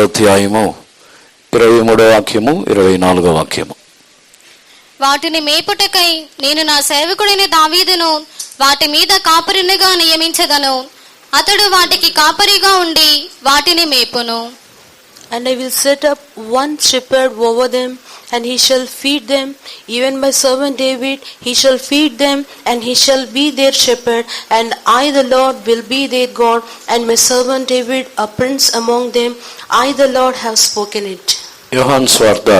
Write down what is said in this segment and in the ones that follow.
అధ్యాయము 23వ వాక్యము 24వ వాక్యము. వాటిని మేపుటకై నేను నా సేవకుడైన దావీదును వాటి మీద కాపరినిగా నియమించదను. అతడు వాటికి కాపరిగా ఉండి వాటిని మేపును. And I will set up one shepherd over them, and he shall feed them. Even my servant David, he shall feed them, and he shall be their shepherd. And I, the Lord, will be their God, and my servant David, a prince among them. I, the Lord, have spoken it. యోహాను సువార్త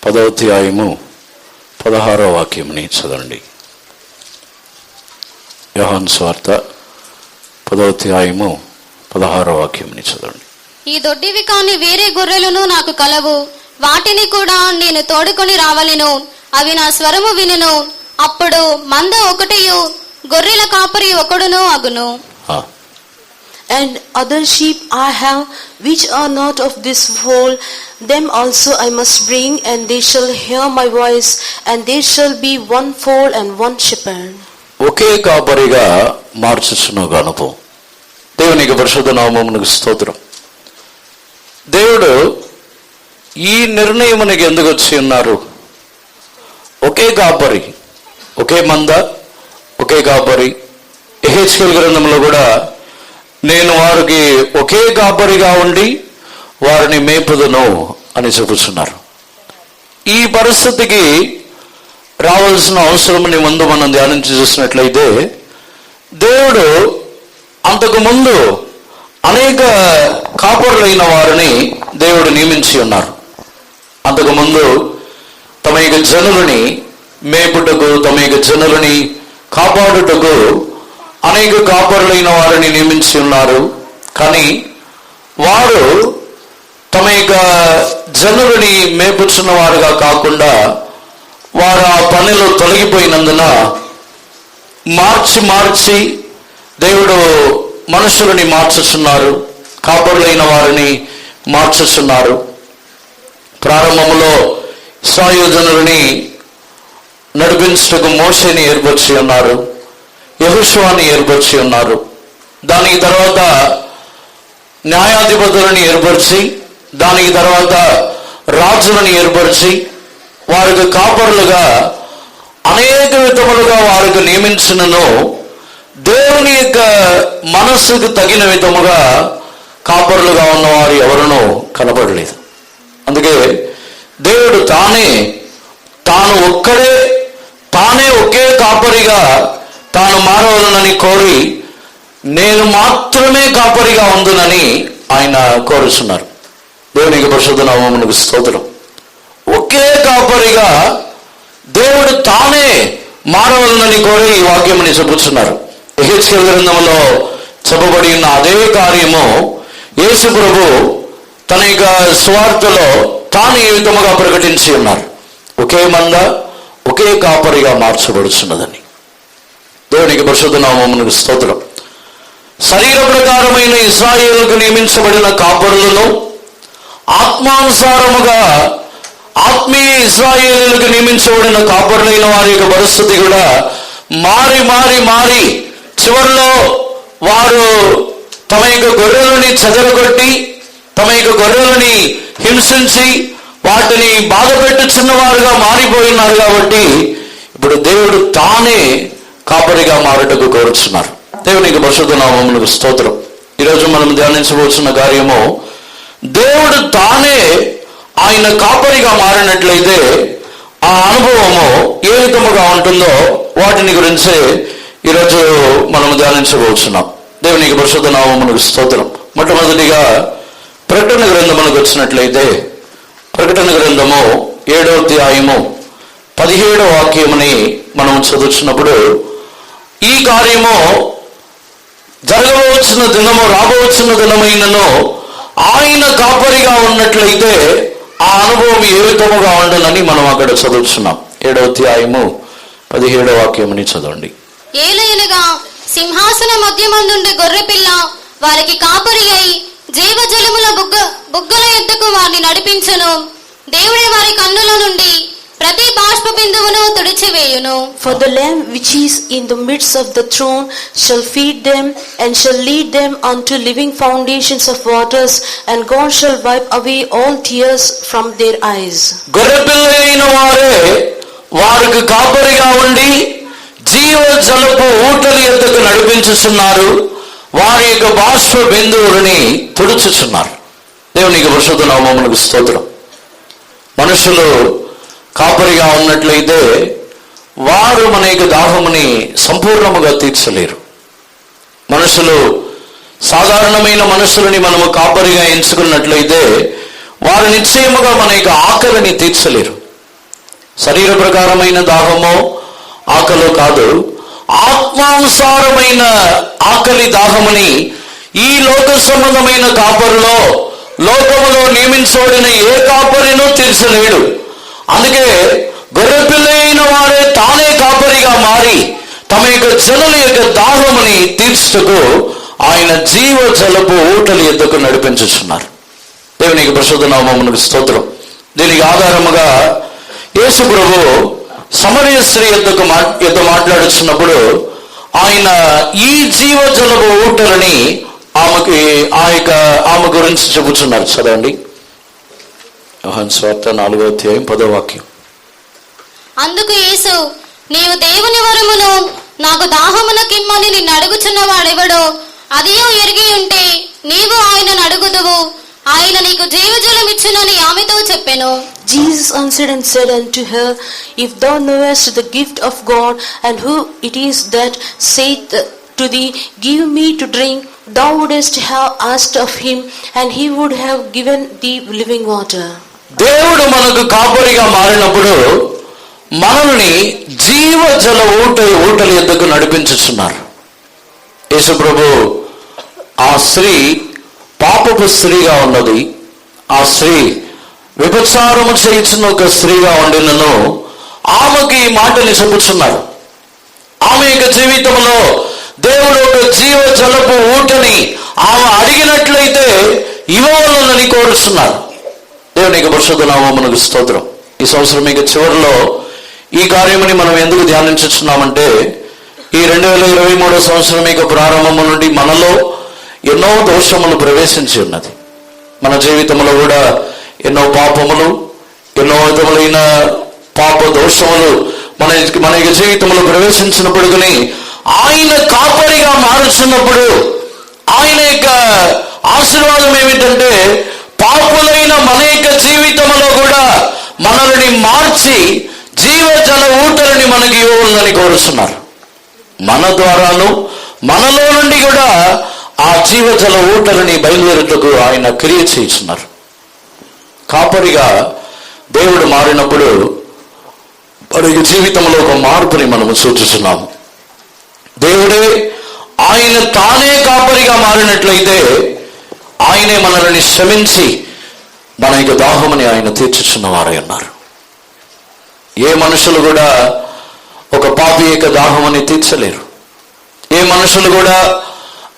10వ అధ్యాయము 16వ వాక్యముని చదవండి. యోహాను సువార్త 10వ అధ్యాయము 16వ వాక్యముని చదవండి. ఈ దొడ్డివి కాని వేరే గొర్రెలను నాకు కలవు, వాటిని కూడా నేను తోడుకొని రావలెను. అవి నా స్వరము వినును. అప్పుడు మంద ఒకటియు గొర్రెల కాపరి ఒకడును అగును. And other sheep I have, which are not of this fold, them also I must bring, and they shall hear my voice, and there shall be one fold and one shepherd. ఒకే కాపరిగా మార్చుచున్న గనుపు దేవునికి పరిశుద్ధ నామమునకు స్తోత్రం. దేవుడు ఈ నిర్ణయమునికి ఎందుకు వచ్చి ఉన్నారు? ఒకే కాపరి, ఒకే మంద, ఒకే కాపరి. యెహెజ్కేలు గ్రంథంలో కూడా నేను వారికి ఒకే కాపరిగా ఉండి వారిని మేపుదును అని చెబుతున్నారు. ఈ పరిస్థితికి రావాల్సిన అవసరమని ముందు మనం ధ్యానించి చూసినట్లయితే, దేవుడు అంతకు ముందు అనేక కాపరులైన వారిని దేవుడు నియమించి ఉన్నారు. అంతకుముందు తమ యొక్క జనులని మేపుటకు, తమ యొక్క జనులని కాపాడుటకు అనేక కాపరులైన వారిని నియమించి ఉన్నారు. కానీ వారు తమ యొక్క జనులని మేపుచున్న వారుగా కాకుండా వారు ఆ పనిలో తొలగిపోయినందున మార్చి దేవుడు మనుషులని మార్చుచున్నారు, కాపరులైన వారిని మార్చుచున్నారు. ప్రారంభంలో ఇశ్రాయేలు జనులని నడిపించుటకు మోషేని ఏర్పరిచి ఉన్నారు, యెహోషువని ఏర్పరిచి ఉన్నారు. దానికి తర్వాత న్యాయాధిపతులని ఏర్పరిచి, దానికి తర్వాత రాజులని ఏర్పరిచి వారికి కాపరులుగా అనేక విధములుగా వారికి నియమించినను దేవుని యొక్క మనస్సుకు తగిన విధముగా కాపరులుగా ఉన్నవారు ఎవరునూ కనబడలేదు. అందుకే దేవుడు తానే ఒకే కాపరిగా తాను మారవలనని కోరి, నేను మాత్రమే కాపరిగా ఉందునని ఆయన కోరుచున్నారు. దేవునికి పరిశుద్ధ నామమునకు స్తోత్రం. ఒకే కాపరిగా దేవుడు తానే మారవలనని కోరి ఈ వాక్యముని చెబుతున్నారు. యెహెజ్కేలు గ్రంథంలో చెప్పబడి ఉన్న అదే కార్యము యేసు ప్రభు తన యొక్క సువార్తలో తాను ఈ విధముగా ప్రకటించి ఉన్నారు. ఒకే మంద ఒకే కాపరిగా మార్చబడుచున్నదని. దేవునికి పరిశుద్ధ నామమునకు స్తోత్రం. శరీర ప్రకారమైన ఇశ్రాయేలుకు నియమించబడిన కాపరులను ఆత్మానుసారముగా ఆత్మీయ ఇశ్రాయేలుకు నియమించబడిన కాపరులైన వారి యొక్క పరిస్థితి కూడా మారి చివరిలో వారు తమ యొక్క గొర్రెలని చెదరగొట్టి, తమ యొక్క గొర్రెలని హింసించి వాటిని బాధ పెట్టుచున్న వారుగా మారిపోయినారు. కాబట్టి ఇప్పుడు దేవుడు తానే కాపరిగా మారుటకు కోరుచున్నారు. దేవునికి పరిశుద్ధ నామమునకు స్తోత్రం. ఈరోజు మనం ధ్యానించబోతున్న కార్యము, దేవుడు తానే ఆయన కాపరిగా మారినట్లయితే ఆ అనుభవము ఏ విధముగా ఉంటుందో వాటిని గురించి ఈరోజు మనం ధ్యానించబోతున్నాం. దేవునికి పరిశుద్ధ నామమునకు స్తోత్రం. మొట్టమొదటిగా ప్రకటన గ్రంథమునకు వచ్చినట్లయితే, ప్రకటన గ్రంథము 7వ అధ్యాయము 17వ వాక్యముని మనం చదువుతున్నప్పుడు, ఈ కార్యము జరగవచ్చిన దినము రాబోతున్న దినమైనను ఆయన కాపరిగా ఉన్నట్లయితే ఆ అనుభవం ఏ విధముగా ఉండనని మనం అక్కడ చదువుతున్నాం. 7వ అధ్యాయము 17వ వాక్యముని చదవండి. ఏలయనగా సింహాసన మధ్యమందుండే గొర్రె పిల్ల వారికి కాపరి అయి జీవజలముల బుగ్గల ఎద్దుకు వారిని నడిపించును. దేవుడే వారి కన్నుల నుండి ప్రతి బాష్ప బిందువును తుడిచివేయును. For the Lamb which is in the midst of the throne shall feed them, and shall lead them unto living fountains of waters, and God shall wipe away all tears from their eyes. గొర్రెపిల్ల అయిన వారే వారికి కాపరిగా ఉండి జీవ జలపు ఊటల యొద్దకు నడిపించుచున్నారు. వారి యొక్క బాష్ప బిందువులని తుడుచుచున్నారు. దేవునికి పరిశుద్ధ నామమునకు స్తోత్రం. మనుషులు కాపరిగా ఉన్నట్లయితే వారు మన యొక్క దాహముని సంపూర్ణముగా తీర్చలేరు. మనుషులు సాధారణమైన మనుషులని మనము కాపరిగా ఎంచుకున్నట్లయితే వారు నిశ్చయముగా మన యొక్క ఆకలిని తీర్చలేరు. శరీర ప్రకారమైన దాహమో ఆకలో కాదు, ఆత్మానుసారమైన ఆకలి దాహముని ఈ లోక సంబంధమైన కాపరిలో, లోకములో నియమించబడిన ఏ కాపరినూ తీర్చలేడు. అందుకే గొర్రెపిల్ల అయిన వారే తానే కాపరిగా మారి తమ యొక్క జనుల యొక్క దాహముని తీర్చుటకు ఆయన జీవ జలపు ఊటల యొద్దకు నడిపించుచున్నారు. దేవునికి పరిశుద్ధ నామమునకు స్తోత్రం. దీనికి ఆధారముగా యేసు ప్రభు సమరయ స్త్రీ యొద్ద మాట్లాడుతున్నప్పుడు ఆయన ఈ జీవ జలపు ఊటలని ఆమె గురించి చెబుతున్నారు. చదవండి, యోహాను సువార్త 4వ అధ్యాయం 10వ వాక్యం. అందుకు యేసు, నీవు దేవుని వరమును నాకు దాహమునకిమ్మని నిన్ను అడుగుచున్న వాడెవడో అదియో ఎరిగి ఉంటే నీవు ఆయనను అడుగుదువు, ఆయన నీకు జీవజలం ఇచ్చునని ఆమెతో చెప్పెను. Jesus answered and said unto her, If thou knowest the gift of God, and who it is that saith to thee, Give me to drink, thou wouldest have asked of him, and he would have given thee living water. దేవుడు మనకు కాపరిగా మారినప్పుడు మనల్ని జీవ జల ఊటల యొద్దకు నడిపించుచున్నారు. యేసు ప్రభు ఆ స్త్రీ పాపపు స్త్రీగా ఉన్నది. ఆ స్త్రీ వ్యభిచారము చేయించిన ఒక స్త్రీగా ఉండినను ఆమెకి ఈ మాటని చెప్పుచున్నారు. ఆమె యొక్క జీవితంలో దేవుడు ఒక జీవ జలపు ఊటని ఆమె అడిగినట్లయితే ఇవ్వవలనని కోరుచున్నారు. దేవునికి పరిశుద్ధ నామమునకు స్తోత్రం. ఈ సంవత్సరం ఇక చివరిలో ఈ కార్యముని మనం ఎందుకు ధ్యానించుచున్నామంటే ఈ 2023 సంవత్సరం ఇక ప్రారంభము నుండి మనలో ఎన్నో దోషములు ప్రవేశించి ఉన్నది. మన జీవితంలో కూడా ఎన్నో పాపములు, ఎన్నో విధములైన పాప దోషములు మన యొక్క జీవితంలో ప్రవేశించినప్పుడు ఆయన కాపరిగా మారుచున్నప్పుడు ఆయన యొక్క ఆశీర్వాదం ఏమిటంటే పాపులైన మన యొక్క జీవితంలో కూడా మనల్ని మార్చి జీవ జల ఊటలని మనకి ఇవ్వాలని కోరుతున్నారు. మన ద్వారాను మనలో నుండి కూడా ఆ జీవ జల ఊటలని బయలుదేరుటకు ఆయన క్రియ చేస్తున్నారు. కాపరిగా దేవుడు మారినప్పుడు వారి జీవితంలో ఒక మార్పుని మనము సూచిస్తున్నాము. దేవుడే ఆయన తానే కాపరిగా మారినట్లయితే ఆయనే మనల్ని క్షమించి మన యొక్క దాహముని ఆయన తీర్చుచున్న వారై ఉన్నారు. ఏ మనుషులు కూడా ఒక పాపి యొక్క దాహముని తీర్చలేరు. ఏ మనుషులు కూడా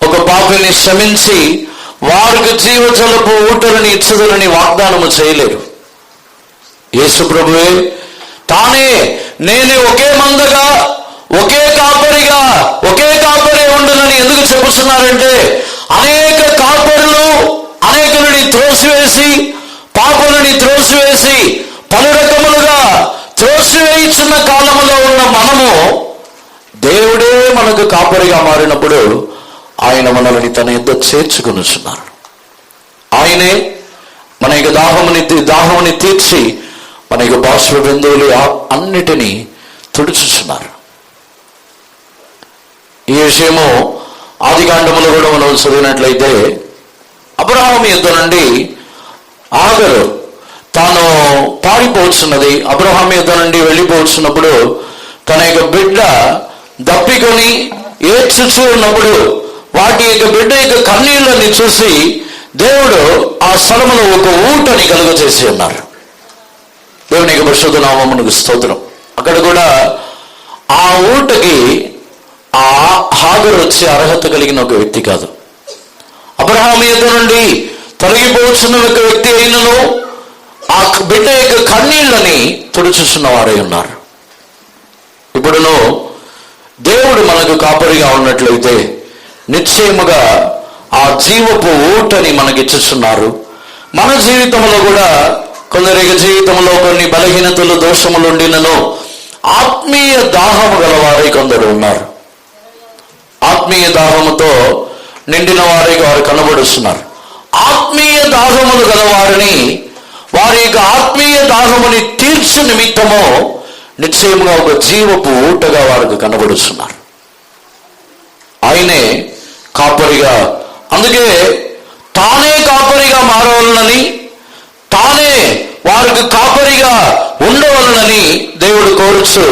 ఒక పాపిని క్షమించి వారికి జీవజలపు ఊటలని ఇచ్చుదలని వాగ్దానము చేయలేరు. యేసు ప్రభువే తానే నేనే ఒకే మందగా ఒకే కాపరి ఉండునని ఎందుకు చెబుతున్నారంటే అనేక కాపరులు అనేకులని త్రోసివేసి పాపులని త్రోసివేసి పలు రకములుగా త్రోసివేయుచున్న కాలంలో ఉన్న మనము దేవుడే మనకు కాపరిగా మారినప్పుడు ఆయన మనల్ని తన యొద్ద చేర్చుకొనుచున్నారు. ఆయనే మన యొక్క దాహముని తీర్చి మన యొక్క బాష్ప బిందువులు అన్నిటినీ తుడుచుచున్నారు. ఈ విషయము ఆదికాండములో కూడా మనం చదివినట్లయితే అబ్రహాము యొద్ద నుండి ఆగరు తాను పారిపోతున్నది. అబ్రహాము యొద్ద నుండి వెళ్ళిపోతున్నప్పుడు తన యొక్క బిడ్డ దప్పికొని ఏడ్చుచూ ఉన్నప్పుడు వాటి యొక్క బిడ్డ యొక్క కన్నీళ్ళని చూసి దేవుడు ఆ స్థలములో ఒక ఊటని కలుగజేసి ఉన్నారు. దేవుని యొక్క పరిశుద్ధ నామమునకు స్తోత్రం. అక్కడ కూడా ఆ ఊటకి ఆ హాగరు వచ్చే అర్హత కలిగిన ఒక వ్యక్తి కాదు. అబ్రహాము యొద్ద నుండి తొలగిపోతున్న ఒక వ్యక్తి అయినను ఆ బిడ్డ యొక్క కన్నీళ్ళని తుడుచుచున్న వారై ఉన్నారు. ఇప్పుడును దేవుడు మనకు కాపరిగా ఉన్నట్లయితే నిశ్చయముగా ఆ జీవపు ఊటని మనకిచ్చుచున్నారు. మన జీవితంలో కూడా కొందరికి జీవితంలో కొన్ని బలహీనతలు దోషములు ఉండినను ఆత్మీయ దాహము గలవారై కొందరు ఉన్నారు. ఆత్మీయ దాహముతో నిండిన వారికి వారు కనబడుస్తున్నారు. ఆత్మీయ దాహములు గలవారిని వారి యొక్క ఆత్మీయ దాహముని తీర్చు నిమిత్తము నిశ్చయముగా ఒక జీవపు ఊటగా వారికి కనబడుతున్నారు. ఆయనే కాపరిగా, అందుకే తానే కాపరిగా మారవలనని, తానే వారికి కాపరిగా ఉండవలనని దేవుడు కోరుచు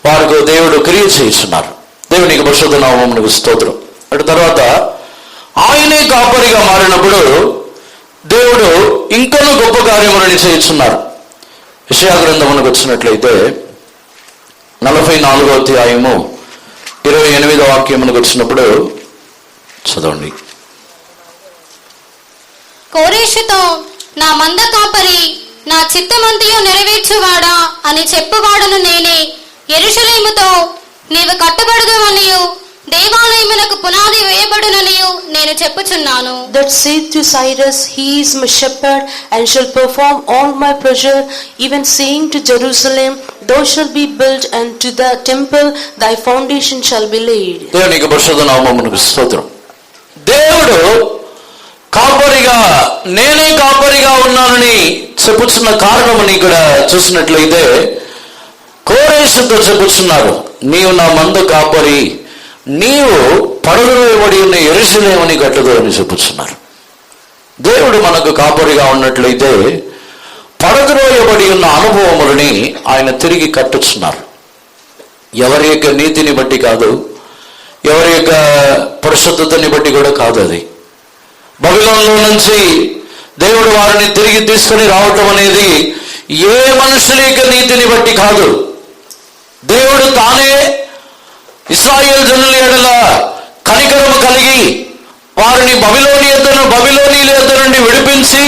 వారికి దేవుడు క్రియ చేస్తున్నారు. దేవునికి పరిశుద్ధ నామమునకు స్తోత్రం. అటు తర్వాత ఆయనే కాపరిగా మారినప్పుడు దేవుడు ఇంకనూ గొప్ప కార్యములను చేస్తున్నారు. యెషయా గ్రంథమునకు వచ్చినట్లయితే 44వ అధ్యాయము 28వ వాక్యమునకు వచ్చినప్పుడు చదవండి. కోరేషుతో, నా మంద కాపరి, నా చిత్తమంతయు నెరవేర్చువాడా అని చెప్పువాడను నేనే. యెరూషలేముతో, నీవు కట్టబడదువనియు దేవాలయమునకు పునాది వేయబడుననియు నేను చెప్పుచున్నాను. That saith to Cyrus, He is my shepherd, and shall perform all my pleasure, even saying to Jerusalem, Thou shalt be built, and to the temple thy foundation shall be laid. దేవునికి పరిశుద్ధ నామమునకు స్తోత్రం. దేవుడు కాపరిగా, నేనే కాపరిగా ఉన్నానని చెప్పుచున్న కారణమని ఇక్కడ చూసినట్లయితే కోరేషుతో చెప్పుచున్నారు, నీవు నా మంద కాపరి, నీవు పడగొట్టబడి ఉన్న యెరూషలేముని కట్టదు అని చెప్పుచున్నారు. దేవుడు మనకు కాపరిగా ఉన్నట్లయితే పడద్రోయబడి ఉన్న అనుభవములని ఆయన తిరిగి కట్టుచున్నారు. ఎవరి యొక్క నీతిని బట్టి కాదు, ఎవరి యొక్క పరిశుద్ధతని బట్టి కూడా కాదు. అది బబిలోనులో నుంచి దేవుడు వారిని తిరిగి తీసుకుని రావటం అనేది ఏ మనుషుల యొక్క నీతిని బట్టి కాదు. దేవుడు తానే ఇశ్రాయేలు జనుల ఎడల కనికరము కలిగి వారిని బబిలోనీయుల యొద్ద నుండి విడిపించి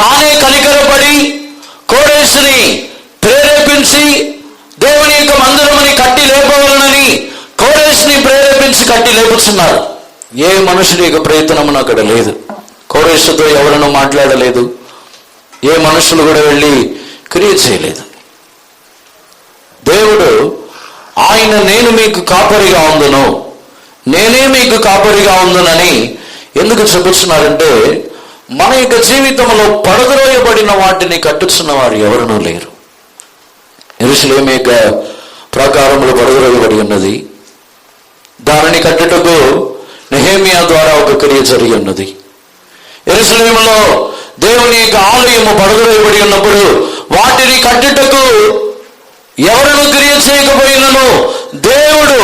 తానే కనికరపడి కోరేషుని ప్రేరేపించి దేవుని యొక్క మందిరముని కట్టి లేపవలనని కోరేషుని ప్రేరేపించి కట్టి లేపుతున్నారు. ఏ మనుషుని యొక్క ప్రయత్నమును అక్కడ లేదు. కోరేషుతో ఎవరను మాట్లాడలేదు. ఏ మనుషులు కూడా వెళ్ళి క్రియ చేయలేదు. దేవుడు ఆయన నేను మీకు కాపరిగా ఉందును, నేనే మీకు కాపరిగా ఉందునని ఎందుకు చెప్పుచున్నారంటే మన యొక్క జీవితంలో పడద్రోయబడిన వాటిని కట్టుచున్న వారు ఎవరునూ లేరు. యెరూషలేము యొక్క ప్రాకారములు పడద్రోయబడి ఉన్నది. దానిని కట్టుటకు నెహెమ్యా ద్వారా ఒక క్రియ జరిగి ఉన్నది. యెరూషలేములో దేవుని యొక్క ఆలయము పడద్రోయబడి ఉన్నప్పుడు వాటిని కట్టుటకు ఎవరిని క్రియ చేయకపోయినను దేవుడు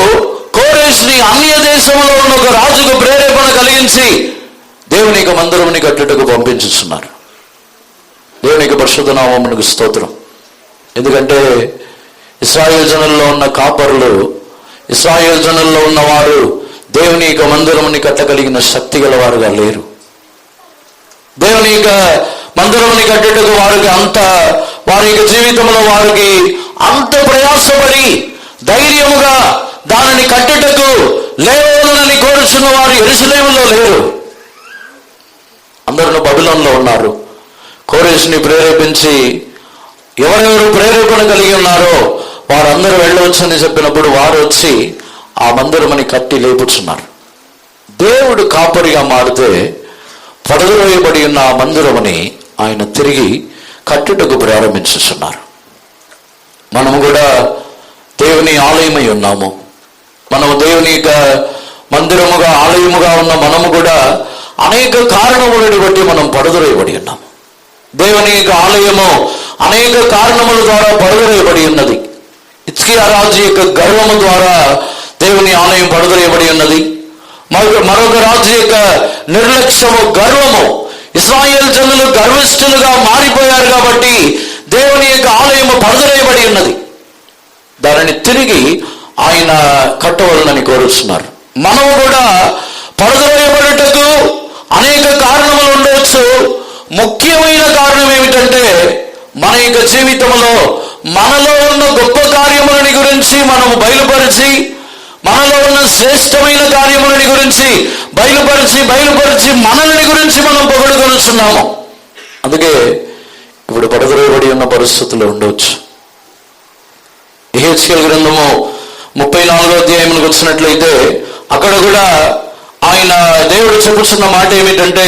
కోరేషుని అన్య దేశంలో ఉన్న ఒక రాజుకు ప్రేరేపణ కలిగించి దేవుని యొక్క మందిరముని కట్టుటకు పంపించుతున్నారు. దేవుని యొక్క పరిశుద్ధ నామమునకు స్తోత్రం. ఎందుకంటే ఇశ్రాయేలు జనుల్లో ఉన్న కాపరులు, ఇశ్రాయేలు జనుల్లో ఉన్నవారు దేవుని యొక్క మందిరముని కట్టగలిగిన శక్తి గలవారుగా లేరు. దేవుని యొక్క మందిరముని కట్టుటకు వారి యొక్క జీవితంలో వారికి అంత ప్రయాసపడి ధైర్యముగా దానిని కట్టుటకు లేవనని కోరుచున్న వారు యెరూషలేములో లేరు. అందరూ బబిలోనులో ఉన్నారు. కోరేషుని ప్రేరేపించి ఎవరెవరు ప్రేరేపణ కలిగి ఉన్నారో వారందరూ వెళ్ళవచ్చని చెప్పినప్పుడు వారు వచ్చి ఆ మందిరముని కట్టి లేపుచున్నారు. దేవుడు కాపరిగా మారితే పడద్రోయబడి ఉన్న ఆ మందిరముని ఆయన తిరిగి కట్టుటకు ప్రారంభించుతున్నారు. మనము కూడా దేవుని ఆలయమై ఉన్నాము. మనము దేవుని యొక్క మందిరముగా ఆలయముగా ఉన్న మనము కూడా అనేక కారణములను బట్టి మనం పడద్రోయబడి ఉన్నాము. దేవుని యొక్క ఆలయము అనేక కారణముల ద్వారా పడద్రోయబడి ఉన్నది. హిజ్కియా రాజు యొక్క గర్వము ద్వారా దేవుని ఆలయం పడద్రోయబడి ఉన్నది. మరొక రాజు యొక్క నిర్లక్ష్యము, గర్వము, ఇశ్రాయేలు జనులు గర్విష్ఠులుగా మారిపోయారు కాబట్టి దేవుని యొక్క ఆలయము పడద్రోయబడి ఉన్నది. దానిని తిరిగి ఆయన కట్టవలనని కోరుతున్నారు. మనము కూడా పడద్రోయబడుటకు అనేక కారణములు ఉండవచ్చు. ముఖ్యమైన కారణం ఏమిటంటే మన యొక్క జీవితంలో మనలో ఉన్న గొప్ప కార్యములని గురించి మనము బయలుపరిచి, మనలో ఉన్న శ్రేష్టమైన కార్యములని గురించి బయలుపరిచి మనల్ని గురించి మనం పొగడుకొనుచున్నాము. అందుకే ఇప్పుడు పడద్రోయబడి ఉన్న పరిస్థితుల్లో ఉండవచ్చు. యెహెజ్కేలు గ్రంథము 34వ అధ్యాయంలోకి వచ్చినట్లయితే అక్కడ కూడా ఆయన దేవుడు చెప్పుచున్న మాట ఏమిటంటే,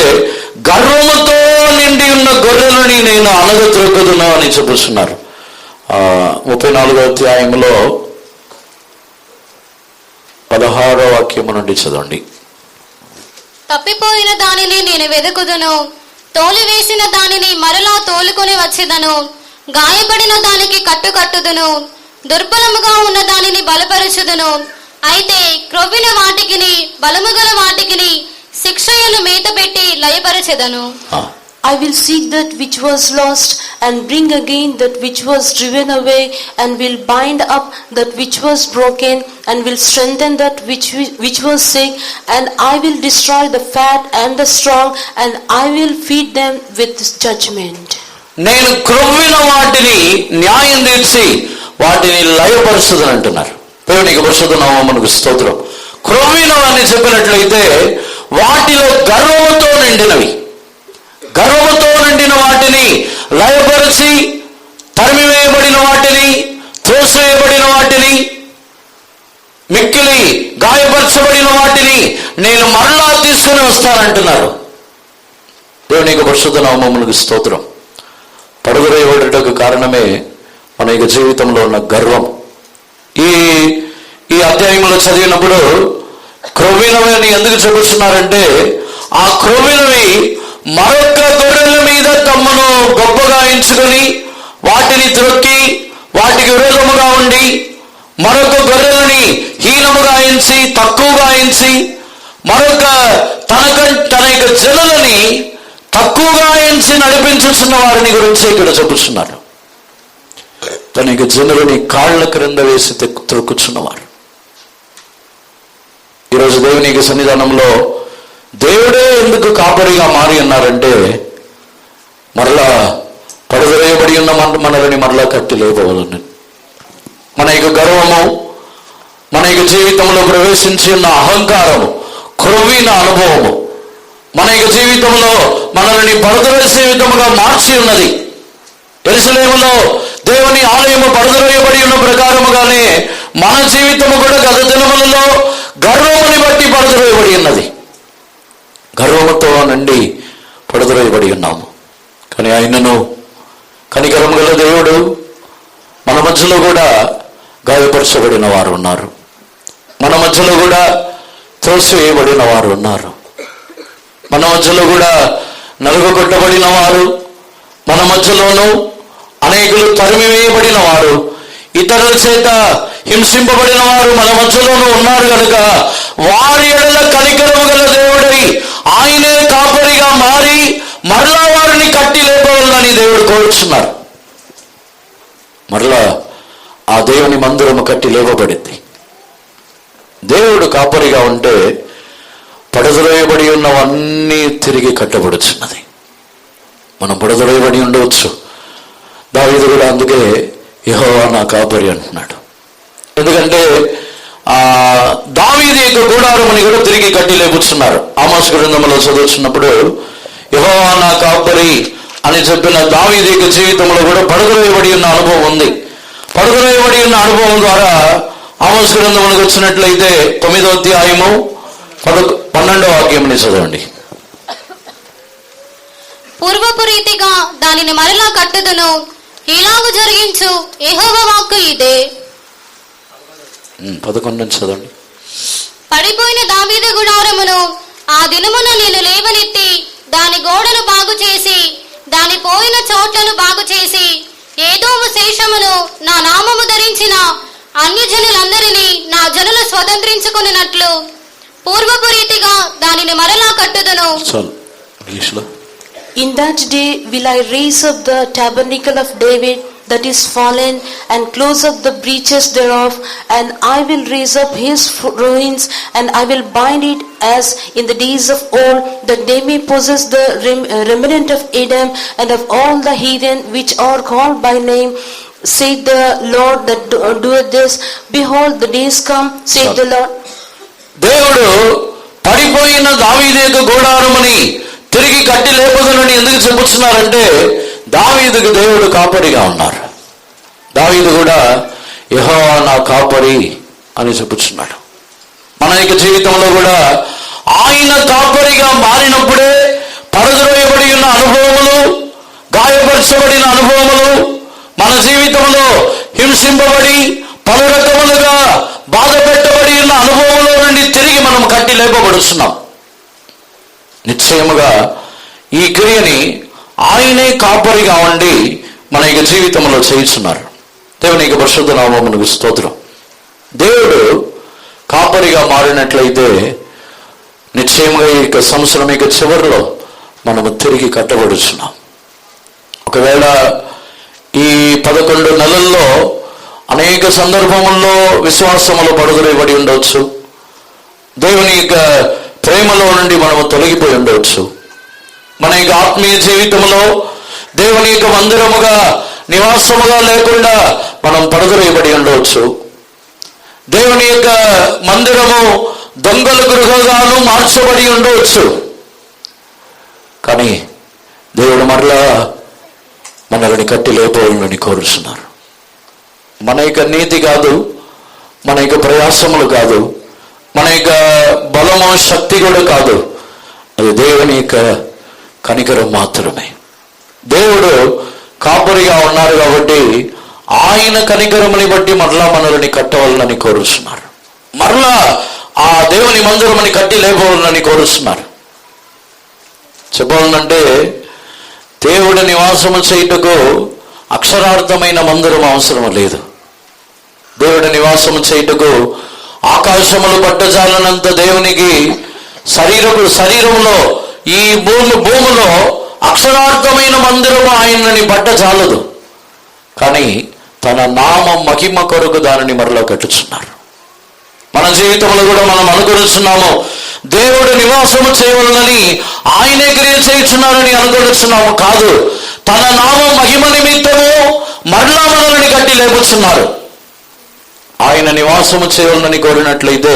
గర్వముతో నిండి ఉన్న గొర్రెలని నేను అనగద్రొక్కదును అని చెప్పుచున్నారు. 34వ అధ్యాయంలో 16వ వాక్యము నుండి చదవండి. తప్పిపోయిన దానిని నేను వెదుకుదును, తోలివేసిన దానిని మరలా తోలుకొని వచ్చేదను, గాయపడిన దానికి కట్టుదును, దుర్బలముగా ఉన్న దానిని బలపరచుదును. అయితే క్రొవ్విన వాటికిని బలముగల వాటికిని శిక్షయను మేత పెట్టి లయపరచెదను. I will seek that which was lost and bring again that which was driven away, and will bind up that which was broken, and will strengthen that which was sick, and I will destroy the fat and the strong, and I will feed them with judgment. నేను క్రొవ్విన వాటిని న్యాయం తీర్చి వాటిని లయపరుచుదని అంటున్నారు. దేవునికి పరిశుద్ధ నామమునకు స్తోత్రం. క్రొవ్వినవని చెప్పినట్లయితే వాటిలో గర్వముతో నిండిన వాటిని లయపరిచి, తరిమివేయబడిన వాటిని, త్రోసివేయబడిన వాటిని, మిక్కిలి గాయపరచబడిన వాటిని నేను మరలా తీసుకుని వస్తానంటున్నారు. దేవునికి పరిశుద్ధ నామమునకు స్తోత్రం. పడద్రోయబడుటకు కారణమే మన యొక్క జీవితంలో ఉన్న గర్వం. ఈ అధ్యాయంలో చదివినప్పుడు క్రొవ్వినవి అని ఎందుకు చెబుతున్నారంటే, ఆ క్రొవ్వినవి మరొక గొర్రెల మీద తమను గొప్పగా ఎంచుకొని వాటిని త్రొక్కి వాటికి విరోధముగా ఉండి, మరొక గొర్రెలని హీనముగా ఎంచి, తక్కువగా ఎంచి, మరొక తన యొక్క జనులని తక్కువగా ఎంచి నడిపించుతున్న వారిని గురించి ఇక్కడ చెబుతున్నారు. తన యొక్క జనులని కాళ్ల క్రింద వేసి త్రొక్కుచున్నవారు. ఈరోజు దేవుని యొక్క సన్నిధానంలో దేవుడే ఎందుకు కాపరిగా మారి ఉన్నారంటే, మరలా పడద్రోయబడి ఉన్న మనల్ని మరలా కట్టి లేపవాలని. మన యొక్క గర్వము, మన యొక్క జీవితంలో ప్రవేశించి ఉన్న అహంకారము, క్రొవ్విన అనుభవము మన యొక్క జీవితంలో మనల్ని పడద్రోసే విధముగా మార్చి ఉన్నది. యెరూషలేములో దేవుని ఆలయము పడద్రోయబడి ఉన్న ప్రకారముగానే మన జీవితము కూడా గత దినములలో గర్వముని బట్టి పడద్రోయబడి ఉన్నది. గర్వముతో నుండి పడద్రోయబడి ఉన్నాము. కానీ ఆయనను కనికరము గల దేవుడు మన మధ్యలో కూడా గాయపరచబడిన వారు ఉన్నారు. మన మధ్యలో కూడా త్రోసివేయబడిన వారు ఉన్నారు. మన మధ్యలో కూడా నలుగొట్టబడిన వారు, మన మధ్యలోనూ అనేకులు తరిమివేయబడిన వారు, ఇతరుల చేత హింసింపబడిన వారు మన మధ్యలోనూ ఉన్నారు కనుక వారి ఎడల కనికరము గల దేవుడై ఆయనే కాపరిగా మారి మరలా వారిని కట్టి లేపవాలని దేవుడు కోరుచున్నారు. మరలా ఆ దేవుని మందిరము కట్టి లేపబడింది. దేవుడు కాపరిగా ఉంటే పడద్రోయబడి ఉన్నవన్నీ తిరిగి కట్టబడుచున్నది. మనం పడద్రోయబడి ఉండవచ్చు. దావీదు కూడా అందుకే యెహోవా నా కాపరి అంటున్నాడు. ఎందుకంటే దావీదు యొక్క గుడారముని కూడా తిరిగి కట్టి లేపుచున్నారు. ఆమోస్ గ్రంథంలో చదువుతున్నప్పుడు యెహోవా నా కాపరి అని చెప్పిన దావీదు యొక్క జీవితంలో కూడా పడద్రోయబడి ఉన్న అనుభవం ఉంది. పడద్రోయబడి ఉన్న అనుభవం ద్వారా ఆమోస్ గ్రంథంలోకి వచ్చినట్లయితే 9వ అధ్యాయము 12వ వాక్యంని చదవండి. పూర్వపు రీతిగా దానిని మరలా కట్టుదును, ఇలాగు జరిగించు యెహోవా వాక్కు ఇదే. 11 నుంచి చదవండి. పడిపోయిన దావీదు గుడారమును ఆ దినమున నేను లేవనెత్తి దాని గోడను బాగు చేసి దాని పోయిన చోట్లను బాగు చేసి ఏదోము శేషమును నా నామము ధరించిన అన్యజనులందరినీ నా జనులు స్వతంత్రించుకున్నట్లు పూర్వపు రీతిగా దానిని మరలా కట్టుదును. In that day will I raise up the tabernacle of David, that is fallen, and close up the breaches thereof, and I will raise up his ruins, and I will bind it as in the days of old, that they may possess the remnant of Edom and of all the heathen which are called by name, saith the Lord that doeth this. Behold, the days come, saith the Lord. దేవుడు పడిపోయిన దావీదు యొక్క గుడారముని తిరిగి కట్టి లేపదునని ఎందుకు చెప్పుచున్నారంటే, దావీదుకు దేవుడు కాపరిగా ఉన్నారు. దావీదు కూడా యెహోవా నా కాపరి అని చెప్పుచున్నాడు. మన యొక్క జీవితంలో కూడా ఆయన కాపరిగా మారినప్పుడే పడద్రోయబడి ఉన్న అనుభవములు, గాయపరచబడిన అనుభవములు, మన జీవితంలో హింసింపబడి పలు రకములుగా బాధ పెట్టబడి ఉన్న అనుభవంలో నుండి తిరిగి మనం కట్టి లేపబడుతున్నాం. నిశ్చయముగా ఈ క్రియని ఆయనే కాపరిగా ఉండి మన యొక్క జీవితంలో చేయిస్తున్నారు. దేవుని యొక్క పరిశుద్ధ నామమునకు స్తోత్రం. దేవుడు కాపరిగా మారినట్లయితే నిశ్చయముగా ఈ యొక్క సంవత్సరం యొక్క చివరిలో మనము తిరిగి కట్టబడుతున్నాం. ఒకవేళ ఈ 11 నెలల్లో అనేక సందర్భముల్లో విశ్వాసములో పడుదలైబడి ఉండవచ్చు, దేవుని యొక్క ప్రేమలో నుండి మనము తొలగిపోయి ఉండవచ్చు, మన యొక్క ఆత్మీయ జీవితంలో దేవుని యొక్క మందిరముగా నివాసముగా లేకుండా మనం పడుదలైబడి ఉండవచ్చు, దేవుని యొక్క మందిరము దొంగల గృహగాను మార్చబడి ఉండవచ్చు. కానీ దేవుడు మరలా మనల్ని కట్టి లేపోవాలని కోరుతున్నారు. మన యొక్క నీతి కాదు, మన యొక్క ప్రయాసములు కాదు, మన యొక్క బలము శక్తి కూడా కాదు, అది దేవుని యొక్క కనికరం మాత్రమే. దేవుడు కాపరిగా ఉన్నారు కాబట్టి ఆయన కనికరముని బట్టి మరలా మనల్ని కట్టవాలని కోరుస్తున్నారు. మరలా ఆ దేవుని మందిరముని కట్టి లేపవాలని కోరుస్తున్నారు. చెప్పాలంటే దేవుడి నివాసము చేయుటకు అక్షరార్థమైన మందిరం అవసరం లేదు. దేవుడి నివాసము చేయుటకు ఆకాశములు పట్టజాలనంత దేవునికి శరీరంలో ఈ భూమిలో అక్షరార్థమైన మందిరము ఆయనని పట్టజాలదు. కానీ తన నామ మహిమ కొరకు దానిని మరలా కట్టుచున్నారు. మన జీవితంలో కూడా మనం అనుకొనిస్తున్నాము, దేవుడు నివాసము చేయవలనని ఆయనే క్రియ చేయుచున్నారని అనుకొనిస్తున్నాము. కాదు, తన నామ మహిమ నిమిత్తము మరలా మనల్ని కట్టి లేపుచున్నారు. ఆయన నివాసము చేయవలనని కోరినట్లయితే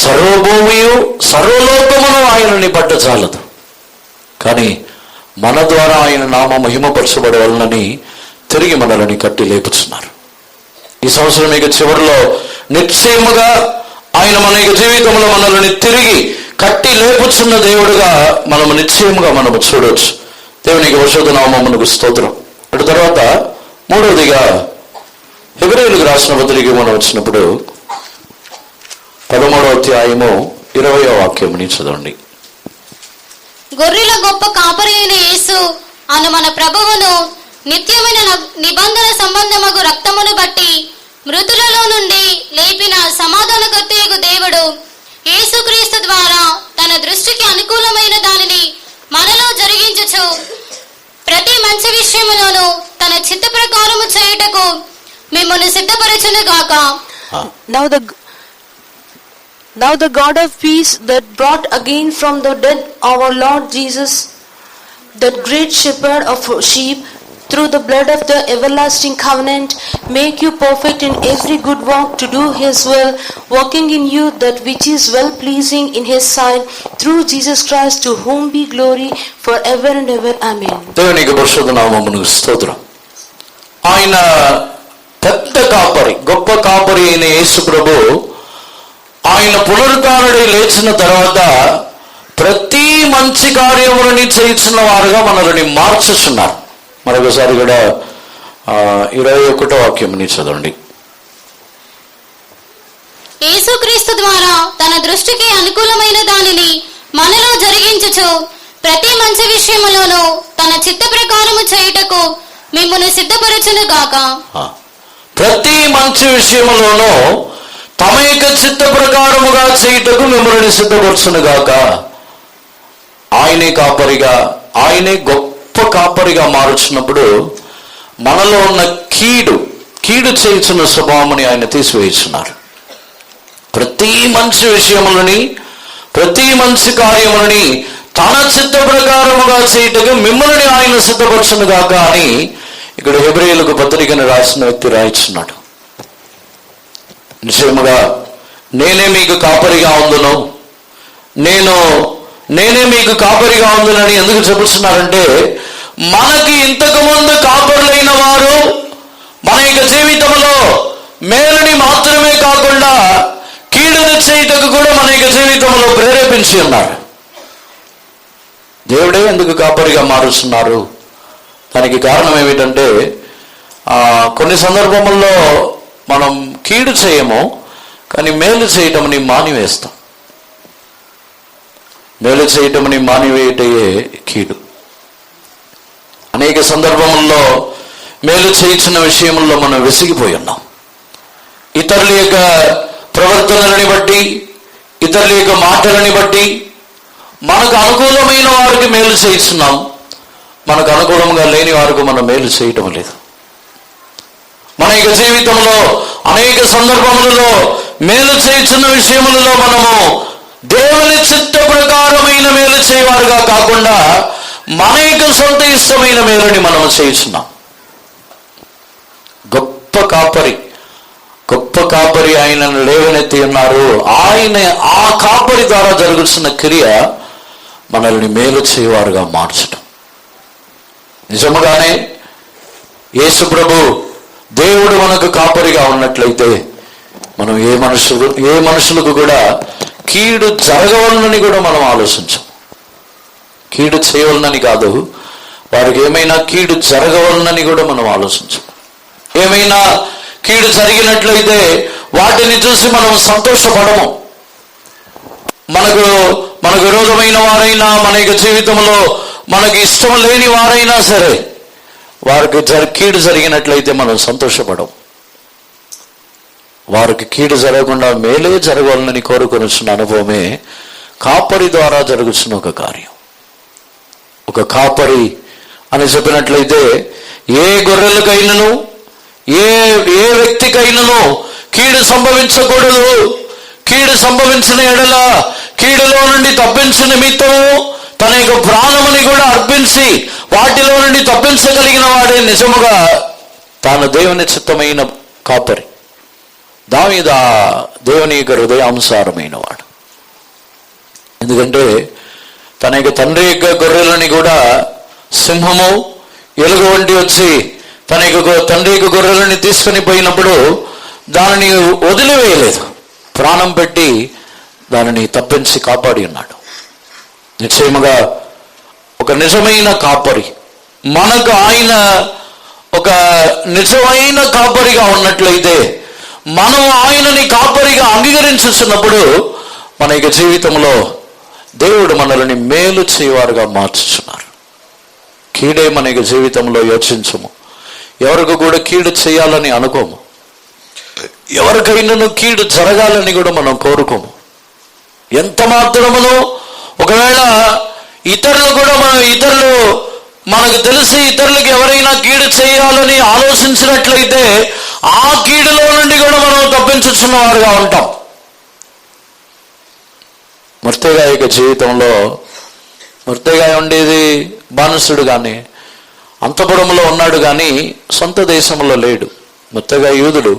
సర్వభూమియు సర్వలోకమును ఆయనని పట్టచాలదు. కానీ మన ద్వారా ఆయన నామ మహిమపరచబడవలనని తిరిగి మనల్ని కట్టి లేపుచున్నారు. ఈ సంవత్సరం యొక్క చివరిలో నిశ్చయముగా ఆయన మన యొక్క జీవితంలో మనల్ని తిరిగి కట్టి లేపుచున్న దేవుడుగా మనము నిశ్చయముగా మనము చూడవచ్చు. దేవునికి పరిశుద్ధ నామమునకు స్తోత్రం. అటు తర్వాత మూడవదిగా హెబ్రీయులకు రాసిన పత్రిక మనం వచ్చినప్పుడు 13వ అధ్యాయము 20వ వాక్యముని చదవండి. గొర్రెల గొప్ప కాపరి అయిన యేసు అను మన ప్రభువును నిత్యమైన నిబంధన సంబంధమగు రక్తమును బట్టి మృతులలో నుండి లేపిన సమాధానకర్తయగు దేవుడు యేసుక్రీస్తు ద్వారా తన దృష్టికి అనుకూలమైన దానిని మనలో జరిగించుచు ప్రతి మంచి విషయములోను తన చిత్త ప్రకారము చేయుటకు మిమ్మల్ని సిద్ధపరచును గాక. Now the God of peace that brought again from the dead our Lord Jesus, that great shepherd of sheep, through the blood of the everlasting covenant, make you perfect in every good work to do his will, working in you that which is well pleasing in his sight, through Jesus Christ, to whom be glory forever and ever. Amen. దేవునికి పరిశుద్ధ నామమునకు స్తోత్రం. ఆయన పెద్ద కాపరి, గొప్ప కాపరి అయిన యేసు ప్రభు ఆయన పునరుద్ధానుడై లేచిన తర్వాత ప్రతి మంచి కార్యములని చేయించిన వారుగా మనల్ని మార్చుచున్నారు. మరొకసారి కూడా 21వ వాక్యముని చదవండి. యేసుక్రీస్తు ద్వారా తన దృష్టికి అనుకూలమైన దానిని మనలో జరిగించుచు ప్రతి మంచి విషయములోను తన చిత్త ప్రకారము చేయుటకు మిమ్మును సిద్ధపరచును గాక. ప్రతి మంచి విషయములోనూ తమ యొక్క చిత్త ప్రకారముగా చేయుటకు మిమ్మల్ని సిద్ధపరచును గాక. ఆయనే కాపరిగా, ఆయనే గొప్ప కాపరిగా మారుచున్నప్పుడు మనలో ఉన్న కీడు చేయుచున్న స్వభావముని ఆయన తీసివేస్తున్నారు. ప్రతి మంచి విషయములని, ప్రతి మంచి కార్యములని తన చిత్త ప్రకారముగా చేయుటకు మిమ్మల్ని ఆయన సిద్ధపరచును గాక అని ఇక్కడ హెబ్రీయులకు పత్రికను రాసిన వ్యక్తి రాయిస్తున్నాడు. నిశ్చయముగా నేనే మీకు కాపరిగా ఉందును, నేనే మీకు కాపరిగా ఉందునని ఎందుకు చెబుతున్నారంటే, మనకి ఇంతకు ముందు కాపరులైన వారు మన యొక్క జీవితంలో మేలుని మాత్రమే కాకుండా కీడుని చేయుటకు కూడా మన యొక్క జీవితంలో ప్రేరేపించి ఉన్నారు. దేవుడే ఎందుకు కాపరిగా మారుస్తున్నారు? దానికి కారణం ఏమిటంటే, కొన్ని సందర్భముల్లో మనం కీడు చేయము, కానీ మేలు చేయటంని మానివేస్తాం. మేలు చేయటంని మానివేయటయే కీడు. అనేక సందర్భముల్లో మేలు చేయించిన విషయంలో మనం విసిగిపోయి ఉన్నాం. ఇతరుల యొక్క ప్రవర్తనలని బట్టి, ఇతరుల యొక్క మాటలని బట్టి మనకు అనుకూలమైన వారికి మేలు చేయిస్తున్నాం, మనకు అనుకూలంగా లేని వారికి మనం మేలు చేయటం లేదు. మన యొక్క జీవితంలో అనేక సందర్భములలో మేలు చేయించిన విషయములలో మనము దేవుని చిత్త ప్రకారమైన మేలు చేయవారుగా కాకుండా మన యొక్క సొంత ఇష్టమైన మేలుని మనము చేస్తున్నాం. గొప్ప కాపరి ఆయనను లేవనెత్తి ఉన్నారు. ఆయన ఆ కాపరి ద్వారా జరుగుతున్న క్రియ మనల్ని మేలు చేయవారుగా మార్చడం. నిజముగానే యేసు ప్రభు దేవుడు మనకు కాపరిగా ఉన్నట్లయితే మనం ఏ మనుషులకు కూడా కీడు జరగవలనని కూడా మనం ఆలోచించం. కీడు చేయవలనని కాదు, వారికి ఏమైనా కీడు జరగవలనని కూడా మనం ఆలోచించం. ఏమైనా కీడు జరిగినట్లయితే వాటిని చూసి మనం సంతోషపడము. మనకు విరోధమైన వారైనా, మన యొక్క జీవితంలో మనకి ఇష్టం లేని వారైనా సరే, వారికి కీడు జరిగినట్లయితే మనం సంతోషపడం. వారికి కీడు జరగకుండా మేలే జరగాలని కోరుకొని వచ్చిన అనుభవమే కాపరి ద్వారా జరుగుతున్న ఒక కార్యం. ఒక కాపరి అని చెప్పినట్లయితే ఏ గొర్రెలకైనను, ఏ వ్యక్తికైనను కీడు సంభవించకూడదు. కీడు సంభవించిన ఎడల కీడులో నుండి తప్పించిన నిమిత్తము తన యొక్క ప్రాణముని కూడా అర్పించి వాటిలో నుండి తప్పించగలిగిన వాడే నిజముగా తాను దేవుని చిత్తమైన కాపరి. దావీదు దేవుని యొక్క హృదయానుసారమైన వాడు. ఎందుకంటే తన యొక్క తండ్రి యొక్క గొర్రెలని కూడా సింహము, ఎలుగు వంటి వచ్చి తన యొక్క తండ్రి యొక్క గొర్రెలని తీసుకుని పోయినప్పుడు దానిని వదిలివేయలేదు, ప్రాణం పెట్టి దానిని తప్పించి కాపాడి ఉన్నాడు. నిశ్చయముగా ఒక నిజమైన కాపరి మనకు ఆయన ఒక నిజమైన కాపరిగా ఉన్నట్లయితే, మనం ఆయనని కాపరిగా అంగీకరించుతున్నప్పుడు మన యొక్క జీవితంలో దేవుడు మనల్ని మేలు చేయవారుగా మార్చుతున్నారు. కీడే మన యొక్క జీవితంలో యోచించము. ఎవరికి కూడా కీడు చేయాలని అనుకోము. ఎవరికైనా కీడు జరగాలని కూడా మనం కోరుకోము. ఎంత మాత్రమును ఒకవేళ ఇతరులు మనకు తెలిసి ఇతరులకు ఎవరైనా కీడు చేయాలని ఆలోచించినట్లయితే ఆ కీడులో నుండి కూడా మనం తప్పించుచున్న వారుగా ఉంటాం. మొర్దెకాయి యొక్క జీవితంలో మొర్దెకాయి ఉండేది బానిసుడు కానీ అంతఃపురంలో ఉన్నాడు, కానీ సొంత దేశంలో లేడు. మొర్దెకాయి యూదుడు,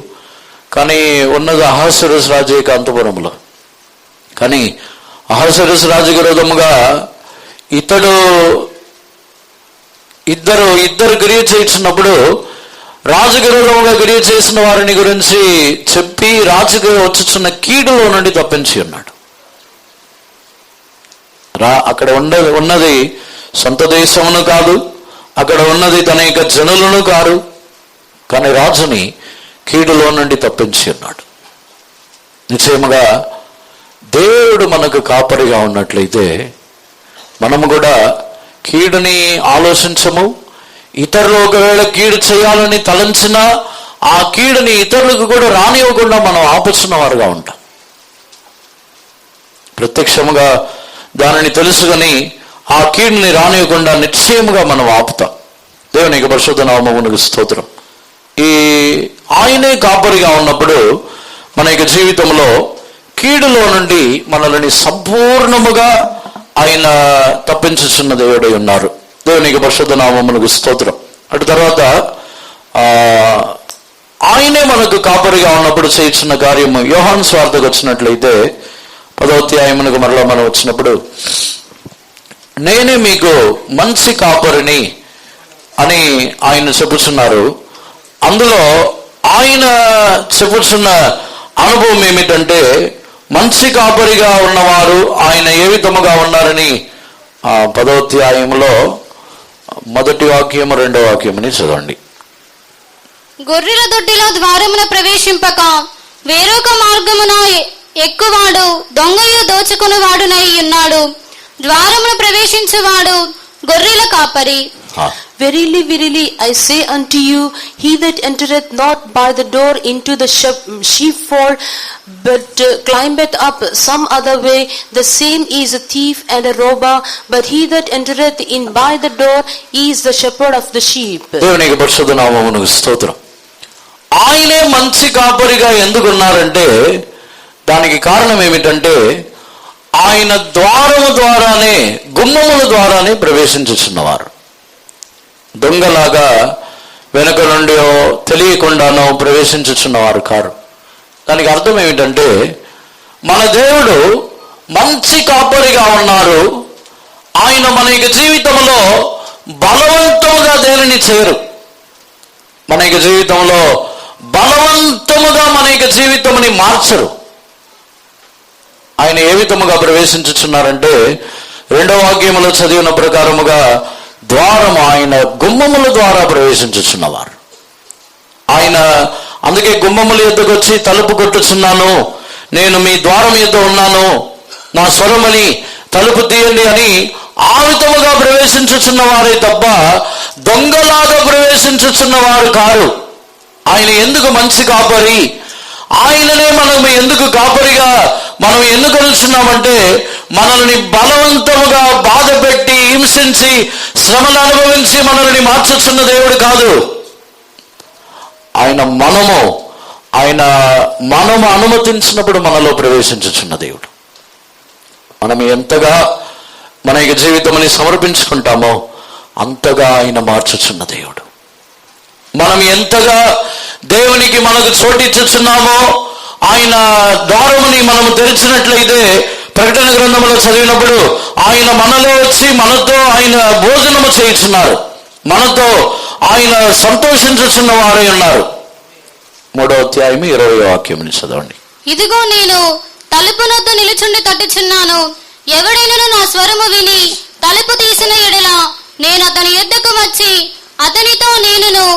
కానీ ఉన్నది అహస్వేరోషు రాజు యొక్క అంతఃపురంలో. కానీ అహస్వేరోషు రాజు విరోధముగా ఇద్దరు క్రియ చేయించినప్పుడు రాజు విరోధముగా క్రియ చేసిన వారిని గురించి చెప్పి రాజుకు వచ్చుచున్న కీడులో నుండి తప్పించి ఉన్నాడు. అక్కడ ఉన్నది సొంత దేశమును కాదు, అక్కడ ఉన్నది తన యొక్క జనులను కాదు, కానీ రాజుని కీడులో నుండి తప్పించి ఉన్నాడు. నిశ్చయముగా దేవుడు మనకు కాపరిగా ఉన్నట్లయితే మనము కూడా కీడుని ఆలోచించము. ఇతరులు ఒకవేళ కీడు చేయాలని తలంచినా ఆ కీడుని ఇతరులకు కూడా రానివ్వకుండా మనం ఆపుచున్న వారుగా ఉంటాం. ప్రత్యక్షముగా దానిని తెలుసుకొని ఆ కీడుని రానివ్వకుండా నిశ్చయముగా మనం ఆపుతాం. దేవునికి పరిశుద్ధ నామమునకు స్తోత్రం. ఈ ఆయనే కాపరిగా ఉన్నప్పుడు మన యొక్క జీవితంలో కీడులో నుండి మనల్ని సంపూర్ణముగా ఆయన తప్పించుచున్న దేవుడై ఉన్నారు. దేవునికి పరిశుద్ధ నామమునకు స్తోత్రం. అటు తర్వాత ఆయనే మనకు కాపరిగా ఉన్నప్పుడు చేయించిన కార్యము యోహాను స్వార్థకు వచ్చినట్లయితే 10వ అధ్యాయమునకు మరలా మనం వచ్చినప్పుడు, నేనే మీకు మంచి కాపరిని అని ఆయన చెప్పుచున్నారు. అందులో ఆయన చెప్పుచున్న అనుభవం ఏమిటంటే, మంచి కాపరిగా ఉన్నవారు ఆయన ఏ విధముగా ఉన్నారని 10వ అధ్యాయంలో 1వ వాక్యము 2వ వాక్యముని చదవండి. గొర్రెల దొడ్డిలో ద్వారమున ప్రవేశింపక వేరొక మార్గమున ఎక్కువాడు దొంగయు దోచుకునివాడునై ఉన్నాడు. ద్వారమున ప్రవేశించువాడు గొర్రెల కాపరి. Verily, verily, I say unto you, he that entereth not by the door into the sheepfold, but climbeth up some other way, the same is a thief and a robber. But he that entereth in by the door is the shepherd of the sheep. దేవునికి పరిశుద్ధ నామమునకు స్తోత్రం. ఆయనే మంచి కాపరిగా ఎందుకున్నారంటే, దానికి కారణం ఏమిటంటే, ఆయన ద్వారము ద్వారానే, గుమ్మముల ద్వారానే ప్రవేశించుచున్నవారు. దొంగలాగా వెనుక నుండి తెలియకుండానో ప్రవేశించుచున్నవారు కారు. దానికి అర్థం ఏమిటంటే, మన దేవుడు మంచి కాపరిగా ఉన్నారు. ఆయన మన యొక్క జీవితంలో బలవంతముగా దేనిని చేయరు. మన యొక్క జీవితంలో బలవంతముగా మన యొక్క జీవితముని మార్చరు. ఆయన ఏ విధముగా ప్రవేశించుచున్నారంటే, 2వ వాక్యములో చదివిన ప్రకారముగా ద్వారము, ఆయన గుమ్మముల ద్వారా ప్రవేశించుచున్నవారు. ఆయన అందుకే గుమ్మముల యొద్దకు వచ్చి తలుపు కొట్టుచున్నాను, నేను మీ ద్వారం యొద్ద ఉన్నాను, నా స్వరమని తలుపు తీయండి అని ఆ విధముగా ప్రవేశించుచున్నవారే తప్ప దొంగలాగా ప్రవేశించుచున్నవారు కారు. ఆయన ఎందుకు మంచి కాపరి, ఆయననే మనం ఎందుకు కాపరిగా మనం ఎన్నుకొనిచున్నామంటే, మనల్ని బలవంతముగా బాధ పెట్టి హింసించి శ్రమలు అనుభవించి మనల్ని మార్చుచున్న దేవుడు కాదు. ఆయన మనము అనుమతించినప్పుడు మనలో ప్రవేశించుచున్న దేవుడు. మనం ఎంతగా మన యొక్క జీవితముని సమర్పించుకుంటామో అంతగా ఆయన మార్చుచున్న దేవుడు. మనం ఎంతగా దేవునికి మనకు చోటిచ్చుచున్నామో, ఆయన ద్వారముని మనము తెరిచినట్లయితే, ప్రకటన గ్రంథంలో చదివినప్పుడు ఆయన మనలో వచ్చి మనతో ఆయన భోజనము చేయుచున్నారు, మనతో ఆయన సంతోషించుచున్న వారై ఉన్నారు. 3వ అధ్యాయము 20వ వాక్యముని చదవండి. ఇదిగో నేను తలుపునొద్ద నిలుచుండి తట్టుచున్నాను. ఎవడైనను నా స్వరము విని తలుపు తీసిన ఎడల నేను అతని యొద్దకు వచ్చి అతనితో నేనును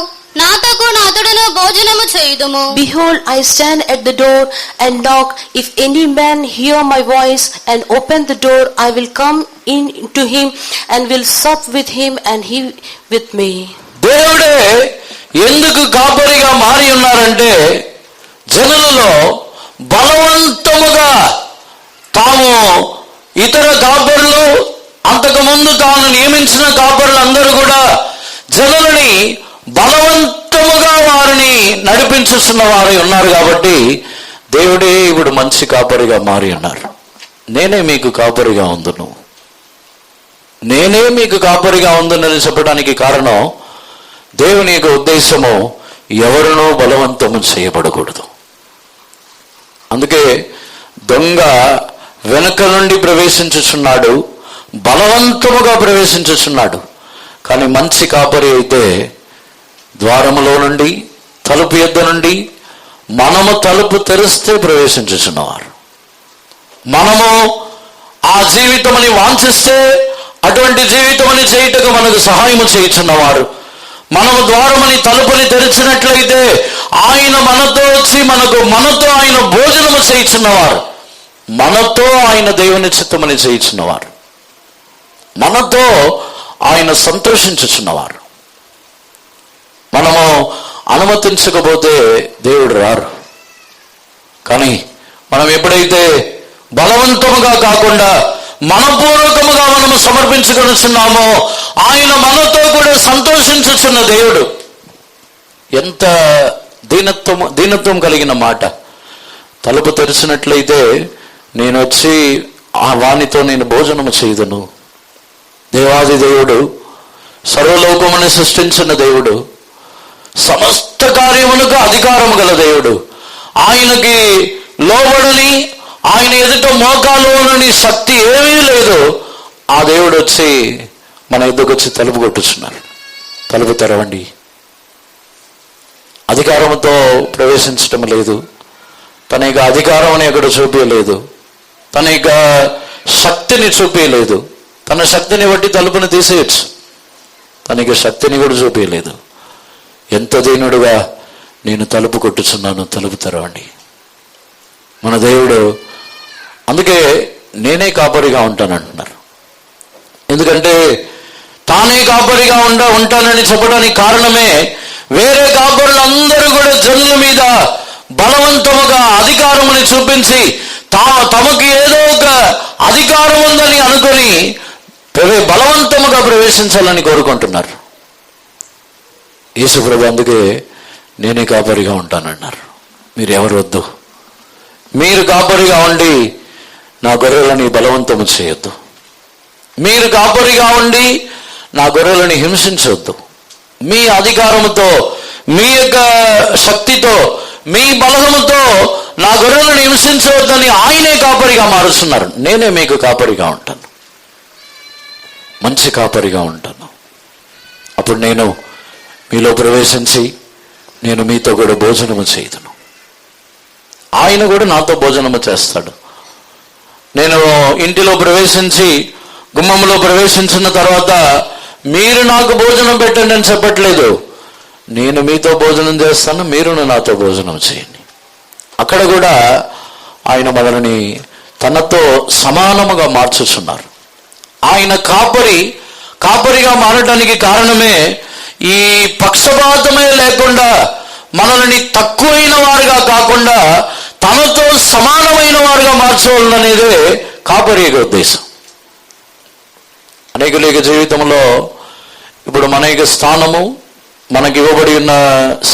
నాతో కూడా అతడును భోజనము చేయుదుము. Behold, I stand at the door and knock. If any man hear my voice and open the door, I will come in to him and will sup with him and he with me. దేవుడే ఎందుకు కాపరిగా మారి ఉన్నారంటే, జనులలో బలవంతముగా తాము ఇతర కాపరులు, అంతకుముందు తాను నియమించిన కాపరులు అందరూ కూడా జనులని బలవంతముగా వారిని నడిపించుతున్న వారై ఉన్నారు. కాబట్టి దేవుడే ఇప్పుడు మంచి కాపరిగా మారి ఉన్నారు. నేనే మీకు కాపరిగా ఉందును, నేనే మీకు కాపరిగా ఉందని చెప్పడానికి కారణం, దేవుని యొక్క ఉద్దేశము ఎవరినో బలవంతము చేయబడకూడదు. అందుకే దొంగ వెనుక నుండి ప్రవేశించుచున్నాడు, బలవంతముగా ప్రవేశించుచున్నాడు. కానీ మంచి కాపరి అయితే ద్వారములో నుండి, తలుపు యొద్ద నుండి, మనము తలుపు తెరిస్తే ప్రవేశించుచున్నవారు. మనము ఆ జీవితముని వాంఛిస్తే అటువంటి జీవితముని చేయుటకు మనకు సహాయము చేయుచున్నవారు. మనము ద్వారమని తలుపుని తెరిచినట్లయితే ఆయన మనతో వచ్చి మనతో ఆయన భోజనము చేయుచున్నవారు, మనతో ఆయన దేవుని చిత్తమని చేయుచున్నవారు, మనతో ఆయన సంతోషించుచున్నవారు. మనము అనుమతించకపోతే దేవుడు రారు. కానీ మనం ఎప్పుడైతే బలవంతముగా కాకుండా మనపూర్వకముగా మనము సమర్పించుకొనిచున్నామో, ఆయన మనతో కూడా సంతోషించుచున్న దేవుడు. ఎంత దీనత్వం కలిగిన మాట. తలుపు తెరిచినట్లయితే నేను వచ్చి ఆ వానితో నేను భోజనము చేయుదును. దేవాది దేవుడు, సర్వలోకమును సృష్టించిన దేవుడు, సమస్త కార్యములకు అధికారము గల దేవుడు, ఆయనకి లోబడని, ఆయన ఎదుట మోకాలుని శక్తి ఏమీ లేదు. ఆ దేవుడు వచ్చి మన ఎదుకు వచ్చి తలుపు కొట్టుచున్నాడు. తలుపు తెరవండి. అధికారంతో ప్రవేశించటం లేదు, తన యొక్క అధికారం ఎక్కడ చూపించలేదు, తన యొక్క శక్తిని చూపించలేదు. తన శక్తిని బట్టి తలుపుని తీసేయచ్చు, తనకి శక్తిని కూడా చూపించలేదు. ఎంత దీనుడుగా, నేను తలుపు కొట్టుచున్నాను, తలుపు తెరవండి. మన దేవుడు అందుకే నేనే కాపరిగా ఉంటానంటున్నారు. ఎందుకంటే తానే కాపరిగా ఉంటానని చెప్పడానికి కారణమే, వేరే కాపరులందరూ కూడా జనుల మీద బలవంతముగా అధికారముని చూపించి తమకు ఏదో ఒక అధికారం ఉందని అనుకుని బలవంతముగా ప్రవేశించాలని కోరుకుంటున్నారు. యేసుప్రభు అందుకే నేనే కాపరిగా ఉంటానన్నారు. మీరు ఎవరు వద్దు, మీరు కాపరిగా ఉండి నా గొర్రెలని బలవంతము చేయొద్దు, మీరు కాపరిగా ఉండి నా గొర్రెలని హింసించవద్దు. మీ అధికారముతో, మీ యొక్క శక్తితో, మీ బలముతో నా గొర్రెలను హింసించవద్దని ఆయనే కాపరిగా మారుస్తున్నారు. నేనే మీకు కాపరిగా ఉంటాను, మంచి కాపరిగా ఉంటాను. అప్పుడు నేను మీలో ప్రవేశించి నేను మీతో కూడా భోజనము చేయదును. ఆయన కూడా నాతో భోజనము చేస్తాడు. నేను ఇంటిలో ప్రవేశించి గుమ్మంలో ప్రవేశించిన తర్వాత మీరు నాకు భోజనం పెట్టండి అని చెప్పట్లేదు. నేను మీతో భోజనం చేస్తాను, మీరు నాతో భోజనం చేయండి. అక్కడ కూడా ఆయన మనల్ని తనతో సమానముగా మార్చుచున్నారు. ఆయన కాపరిగా మారడానికి కారణమే ఈ పక్షపాతమే లేకుండా మనల్ని తక్కువైన వారుగా కాకుండా తనతో సమానమైన వారుగా మార్చవాలనేదే కాపరి యొక్క ఉద్దేశం. అనేకుల యొక్క జీవితంలో ఇప్పుడు మన యొక్క స్థానము, మనకి ఇవ్వబడి ఉన్న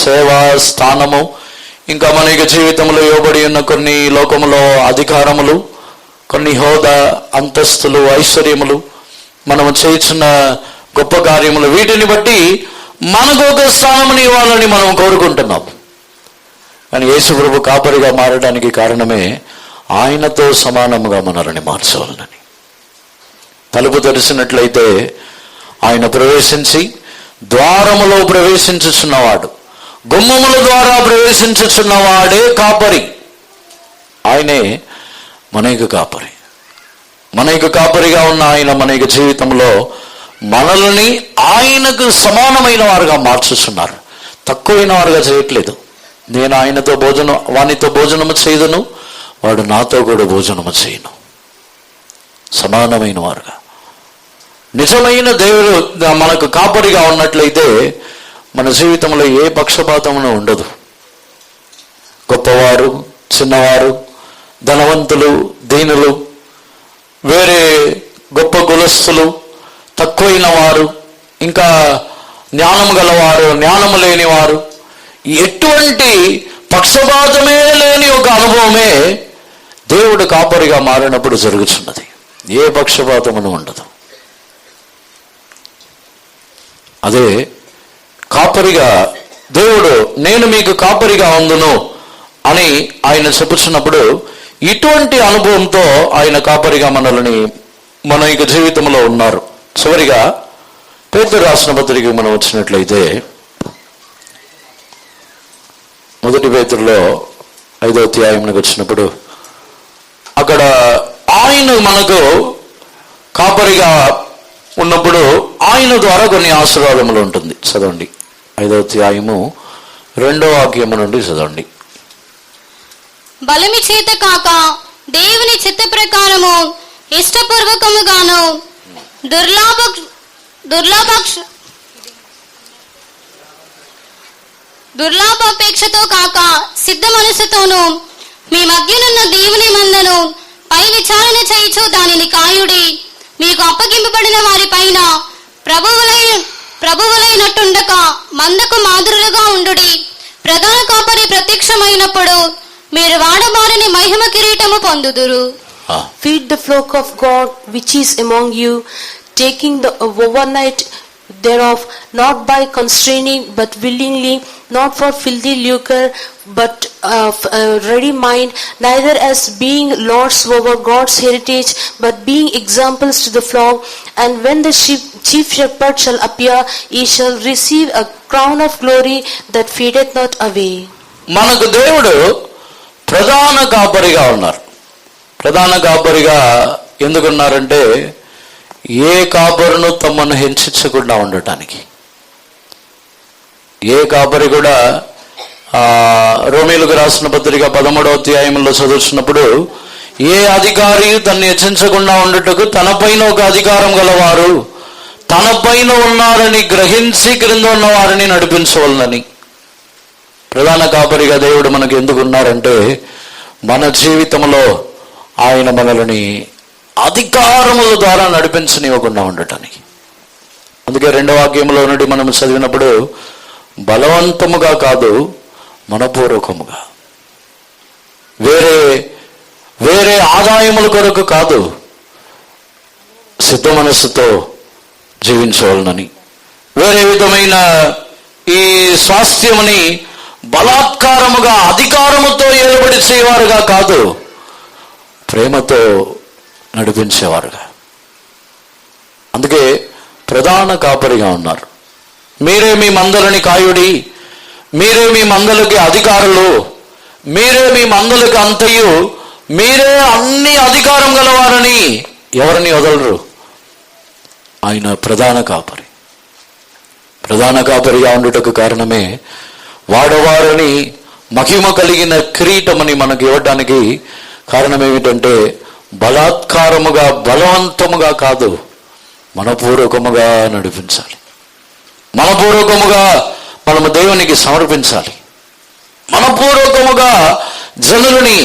సేవా స్థానము, ఇంకా మన యొక్క జీవితంలో ఇవ్వబడి ఉన్న కొన్ని లోకములో అధికారములు, కొన్ని హోదా, అంతస్తులు, ఐశ్వర్యములు, మనము చేస్తున్న గొప్ప కార్యములు, వీటిని బట్టి మనకు ఒక స్థానముని ఇవ్వాలని మనం కోరుకుంటున్నాం. కానీ యేసుప్రభు కాపరిగా మారడానికి కారణమే ఆయనతో సమానముగా మనల్ని మార్చవాలని. తలుపు తెరిచినట్లయితే ఆయన ప్రవేశించి ద్వారములో ప్రవేశించుచున్నవాడు, గుమ్మముల ద్వారా ప్రవేశించుచున్నవాడే కాపరి. ఆయనే మన యొక్క కాపరి. మన యొక్క కాపరిగా ఉన్న ఆయన మన యొక్క జీవితంలో మనల్ని ఆయనకు సమానమైన వారుగా మార్చుతున్నారు. తక్కువైన వారుగా చేయట్లేదు. నేను ఆయనతో వానితో భోజనము చేయదును, వాడు నాతో కూడా భోజనము చేయను. సమానమైన వారుగా. నిజమైన దేవుడు మనకు కాపరిగా ఉన్నట్లయితే మన జీవితంలో ఏ పక్షపాతమును ఉండదు. గొప్పవారు, చిన్నవారు, ధనవంతులు, దీనులు, వేరే గొప్ప కులస్తులు, తక్కువైన వారు, ఇంకా జ్ఞానము గలవారు, జ్ఞానము లేని వారు, ఎటువంటి పక్షపాతమే లేని ఒక అనుభవమే దేవుడు కాపరిగా మారినప్పుడు జరుగుతున్నది. ఏ పక్షపాతమును ఉండదు. అదే కాపరిగా దేవుడు నేను మీకు కాపరిగా ఉందును అని ఆయన చెప్పుచున్నప్పుడు ఇటువంటి అనుభవంతో ఆయన కాపరిగా మనల్ని మన యొక్క జీవితంలో ఉన్నారు. చివరిగా పేతురు రాసిన పత్రిక మనం వచ్చినట్లయితే మొదటి పేతురులో 5వ అధ్యాయంలోకి వచ్చినప్పుడు అక్కడ ఆయన మనకు కాపరిగా ఉన్నప్పుడు ఆయన ద్వారా కొన్ని ఆశీర్వాదములు ఉంటుంది. చదవండి 5వ అధ్యాయము 2వ వాక్యము నుండి చదవండి. బలమి చేత కాక దేవుని చిత్త ప్రకారము ఇష్టపూర్వకముగాను దుర్లాభాపేక్షతో కాక సిద్ధ మనసుతోనూ మీ మధ్యనున్న దేవుని మందను పై విచారణ చేయుచు దానిని కాయుడి. మీకు అప్పగింపబడిన వారి పైన ప్రభువులైనట్టుండక మందకు మాదిరులుగా ఉండుడి. ప్రధాన కాపరి ప్రత్యక్షమైనప్పుడు మీరు వాడబారిని మహిమ కిరీటము పొందుదురు. Feed the flock of God which is among you, taking the overnight thereof, not by constraining but willingly, not for filthy lucre but ready mind, neither as being lords over God's heritage, but being examples to the flock. And when the chief shepherd shall appear, he shall receive a crown of glory that fadeth not away. మనకు దేవుడు ప్రధాన కాపరిగా ఉన్నారు. ప్రధాన కాపరిగా ఎందుకున్నారంటే ఏ కాపరును తమను హింసించకుండా ఉండటానికి. ఏ కాపరి కూడా రోమీయులకు రాసిన పత్రిక 13వ అధ్యాయంలో చదువుతున్నప్పుడు ఏ అధికారి తన్ని హెచ్చించకుండా ఉండటకు తనపైన ఒక అధికారం గలవారు తనపైన ఉన్నారని గ్రహించి క్రింద ఉన్న వారిని నడిపించవలనని. ప్రధాన కాపరిగా దేవుడు మనకు ఎందుకు ఉన్నారంటే మన జీవితంలో ఆయన మనల్ని అధికారముల ద్వారా నడిపించనివ్వకుండా ఉండటానికి. అందుకే 2వ వాక్యంలో నుండి మనం చదివినప్పుడు బలవంతముగా కాదు మనపూర్వకముగా, వేరే ఆదాయముల కొరకు కాదు, సిద్ధ మనస్సుతో జీవించవాలనని. వేరే విధమైన ఈ స్వాస్థ్యముని బలాత్కారముగా అధికారముతో ఏలుబడి చేయవారుగా కాదు, ప్రేమతో నడిపించేవారుగా. అందుకే ప్రధాన కాపరిగా ఉన్నారు. మీరే మీ మందలని కాయుడి, మీరే మీ మందలకి అధికారులు, మీరే మీ మందలకి అంతయు, మీరే అన్ని అధికారం గలవారని ఎవరిని వదలరు. ఆయన ప్రధాన కాపరి. ప్రధాన కాపరిగా ఉండుటకు కారణమే వాడవారని మహిమ కలిగిన కిరీటమని మనకు ఇవ్వడానికి కారణం ఏమిటంటే బలాత్కారముగా బలవంతముగా కాదు, మనపూర్వకముగా నడిపించాలి. మనపూర్వకముగా మనము దేవునికి సమర్పించాలి. మనపూర్వకముగా జనులని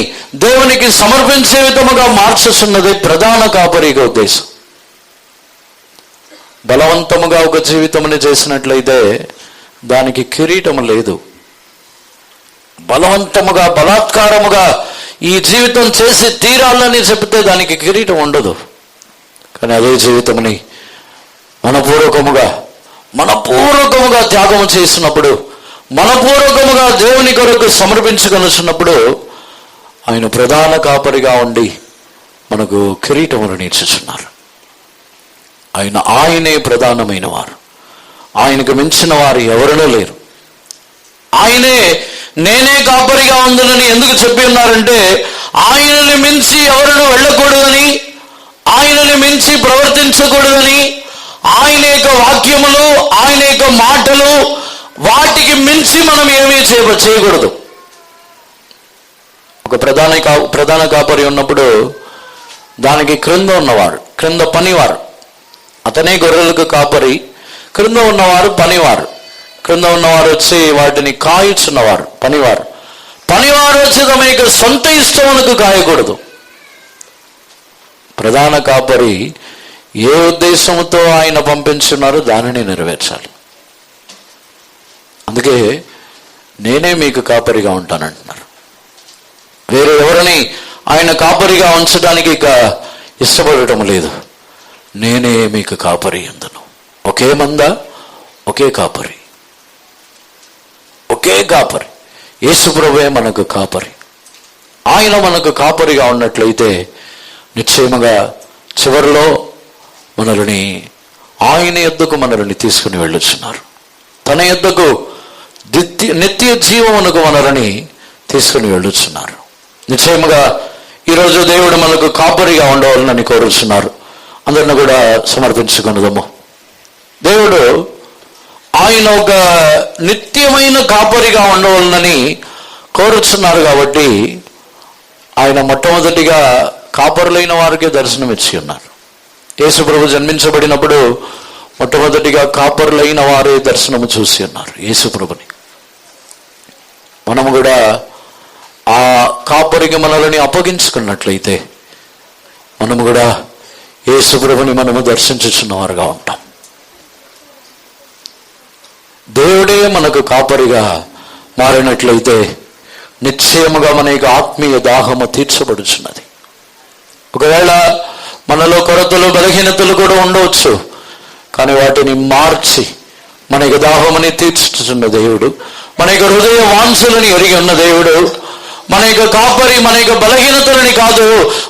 దేవునికి సమర్పించే విధముగా మార్చుతున్నదే ప్రధాన కాపరిగా ఉద్దేశం. బలవంతముగా ఒక జీవితముని చేసినట్లయితే దానికి కిరీటము లేదు. బలవంతముగా బలాత్కారముగా ఈ జీవితం చేసి తీరాలని చెబితే దానికి కిరీటం ఉండదు. కానీ అదే జీవితముని మనపూర్వకముగా త్యాగము చేసినప్పుడు, మనపూర్వకముగా దేవుని కొరకు సమర్పించుకొనుచున్నప్పుడు ఆయన ప్రధాన కాపరిగా ఉండి మనకు కిరీటములను ఇచ్చుచున్నారు. ఆయనే ప్రధానమైన వారు. ఆయనకు మించిన వారు ఎవరినూ లేరు. ఆయనే నేనే కాపరిగా ఉందని ఎందుకు చెప్పి ఉన్నారంటే ఆయనని మించి ఎవరినూ వెళ్ళకూడదని, ఆయనని మించి ప్రవర్తించకూడదని, ఆయన యొక్క వాక్యములు, ఆయన యొక్క మాటలు, వాటికి మించి మనం ఏమీ చేయకూడదు. ఒక ప్రధాన కాపరి ఉన్నప్పుడు దానికి క్రింద ఉన్నవారు, క్రింద పనివారు, అతనే గొర్రెలకు కాపరి, క్రింద ఉన్నవారు పనివారు. క్రింద ఉన్నవారు వచ్చి వాటిని కాయుచున్నవారు పనివారు. పనివారు వచ్చి తమ యొక్క సొంత ఇష్టమునకు కాయకూడదు. ప్రధాన కాపరి ఏ ఉద్దేశంతో ఆయన పంపించున్నారో దానిని నెరవేర్చాలి. అందుకే నేనే మీకు కాపరిగా ఉంటానంటున్నారు. వేరే ఎవరిని ఆయన కాపరిగా ఉంచడానికి ఇక ఇష్టపడటం లేదు. నేనే మీకు కాపరి అందును. ఒకే మంద, ఒకే కాపరి, ఒకే కాపరి. యేసు ప్రభువే మనకు కాపరి. ఆయన మనకు కాపరిగా ఉన్నట్లయితే నిశ్చయముగా చివరిలో మనల్ని ఆయన యొద్దకు మనల్ని తీసుకుని వెళ్ళుచున్నారు. తన యొద్దకు నిత్య జీవమునకు మనల్ని తీసుకుని వెళ్ళుచున్నారు. నిశ్చయముగా ఈరోజు దేవుడు మనకు కాపరిగా ఉండవాలని కోరుచున్నారు. అందరిని కూడా సమర్పించుకున్నదము. దేవుడు ఆయన ఒక నిత్యమైన కాపరిగా ఉండవాలని కోరుచున్నారు. కాబట్టి ఆయన మొట్టమొదటిగా కాపరులైన వారికే దర్శనం ఇచ్చి ఉన్నారు. యేసు ప్రభు జన్మించబడినప్పుడు మొట్టమొదటిగా కాపరులైన వారే దర్శనము చూసి ఉన్నారు యేసు ప్రభుని. మనము కూడా ఆ కాపరికి మనల్ని అప్పగించుకున్నట్లయితే మనము కూడా యేసు ప్రభుని మనము దర్శించుచున్నవారుగా ఉంటాం. దేవుడే మనకు కాపరిగా మారినట్లయితే నిశ్చయముగా మన యొక్క ఆత్మీయ దాహము తీర్చబడుచున్నది. ఒకవేళ మనలో కొరతలు బలహీనతలు కూడా ఉండవచ్చు, కానీ వాటిని మార్చి మన యొక్క దాహముని తీర్చుతున్న దేవుడు, మన యొక్క హృదయ వాంఛలని ఎరిగి ఉన్న దేవుడు, మన యొక్క కాపరి మన యొక్క బలహీనతలని కాదు,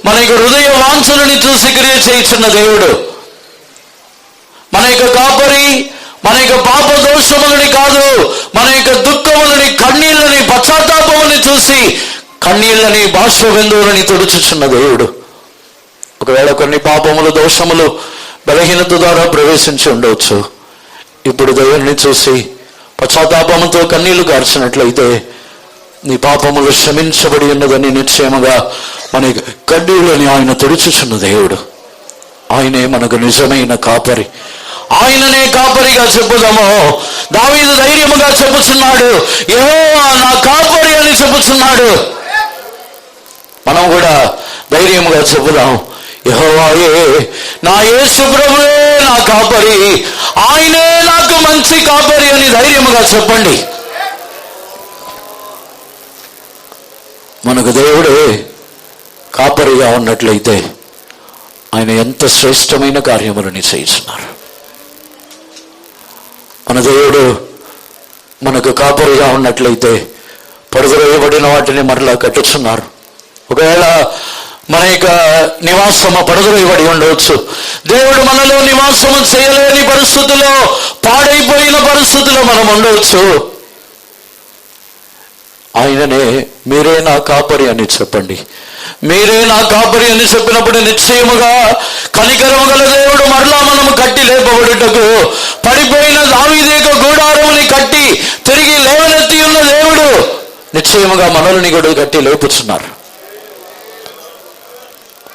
మన యొక్క హృదయ వాంఛలని చూసి క్రియ చేయుచున్న దేవుడు. మన యొక్క కాపరి మన యొక్క పాప దోషములని కాదు, మన యొక్క దుఃఖములని, కన్నీళ్ళని, పశ్చాత్తాపముని చూసి కన్నీళ్ళని, బాష్ప బిందువులని తుడుచుచున్న దేవుడు. ఒకవేళ కొన్ని పాపములు, దోషములు బలహీనత ద్వారా ప్రవేశించి ఉండవచ్చు. ఇప్పుడు దేవుడిని చూసి పశ్చాత్తాపముతో కన్నీళ్లు గార్చినట్లయితే నీ పాపములు క్షమించబడి ఉన్నదని నిశ్చయముగా మన కన్నీళ్ళని ఆయన తుడుచుచున్న దేవుడు. ఆయనే మనకు నిజమైన కాపరి. ఆయననే కాపరిగా చెప్పుదాము. దావీదు ధైర్యముగా చెప్పుచున్నాడు, యెహోవా నా కాపరి అని చెప్పుచున్నాడు. మనం కూడా ధైర్యముగా చెప్పుదాం, యెహోవాయే నా యేసు ప్రభువే నా కాపరి, ఆయనే నాకు మంచి కాపరి అని ధైర్యముగా చెప్పండి. మనకు దేవుడే కాపరిగా ఉన్నట్లయితే ఆయన ఎంత శ్రేష్టమైన కార్యములని చేస్తున్నారు. మన దేవుడు మనకు కాపరిగా ఉన్నట్లయితే పడుగురేయబడిన వాటిని మరలా కట్టుచున్నారు. ఒకవేళ మన యొక్క నివాసము పడుగురేయబడి ఉండవచ్చు, దేవుడు మనలో నివాసము చేయలేని పరిస్థితుల్లో, పాడైపోయిన పరిస్థితుల్లో మనం ఉండవచ్చు. ఆయననే మీరే నా కాపరి అని చెప్పండి. మీరే నా కాపరి అని చెప్పినప్పుడు నిశ్చయముగా కనికరము గల దేవుడు మరలా మనము కట్టి లేపబడుటకు, పడిపోయిన దావీదు యొక్క గూడారముని కట్టి తిరిగి లేవనెత్తి ఉన్న దేవుడు నిశ్చయముగా మనల్ని కూడా కట్టి లేపుచున్నారు.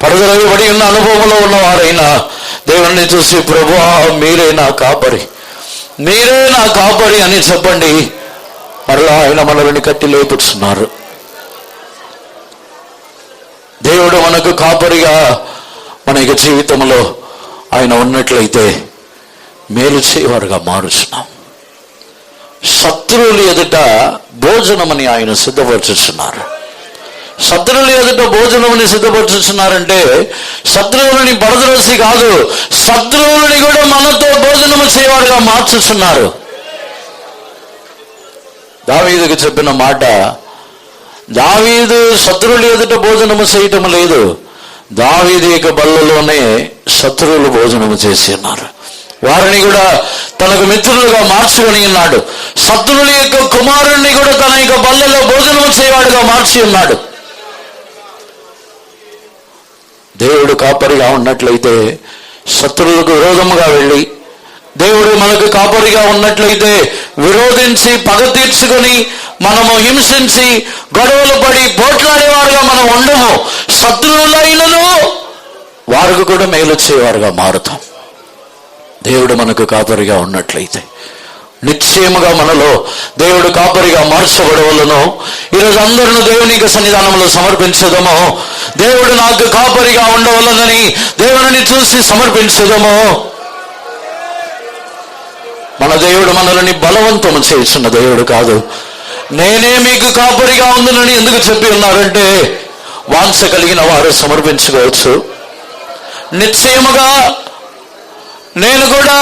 పడుగురేయబడి ఉన్న అనుభవంలో ఉన్నవారైనా దేవుడిని చూసి ప్రభువా మీరే నా కాపరి, మీరే నా కాపరి అని చెప్పండి. మరలా ఆయన మనల్ని కట్టి లేపుచున్నారు. దేవుడు మనకు కాపరిగా మన యొక్క జీవితంలో ఆయన ఉన్నట్లయితే మేలు చేయవారుగా మారుచున్నాం. శత్రువులు ఎదుట భోజనమని ఆయన సిద్ధపరచుచున్నారు. శత్రువులు ఎదుట భోజనమని సిద్ధపరచుచున్నారంటే శత్రువులని పడద్రోసి కాదు, శత్రువులని కూడా మనతో భోజనము చేయవారుగా మార్చుచున్నారు. దావీదుకు చెప్పిన మాట, దావీదు శత్రువులు ఎదుట భోజనము చేయటం లేదు, దావీదు యొక్క బల్లలోనే శత్రువులు భోజనము చేసి ఉన్నారు. వారిని కూడా తనకు మిత్రులుగా మార్చుకొని ఉన్నాడు. శత్రువుల యొక్క కుమారుణ్ణి కూడా తన యొక్క బల్లలో భోజనము చేయవాడుగా మార్చి ఉన్నాడు. దేవుడు కాపరిగా ఉన్నట్లయితే శత్రువులకు విరోధముగా వెళ్ళి, దేవుడు మనకు కాపరిగా ఉన్నట్లయితే విరోధించి పగ తీర్చుకొని మనము హింసించి గొడవలు పడి పోట్లాడేవారుగా మనం ఉండము. శత్రువులైనను వారికి కూడా మేలు చేయవారుగా మారుతాం. దేవుడు మనకు కాపరిగా ఉన్నట్లయితే నిశ్చయముగా మనలో దేవుడు కాపరిగా మార్చబడవలను. ఈరోజు అందరిని దేవుని సన్నిధానంలో సమర్పించదము. దేవుడు నాకు కాపరిగా ఉండవలనని దేవుని చూసి సమర్పించదము. మన దేవుడు మనల్ని బలవంతము చేస్తున్న దేవుడు కాదు. నేనే మీకు కాపరిగా ఉందని ఎందుకు చెప్పి ఉన్నారంటే వాంఛ కలిగిన వారు సమర్పించుకోవచ్చు. నిశ్చయముగా నేను కూడా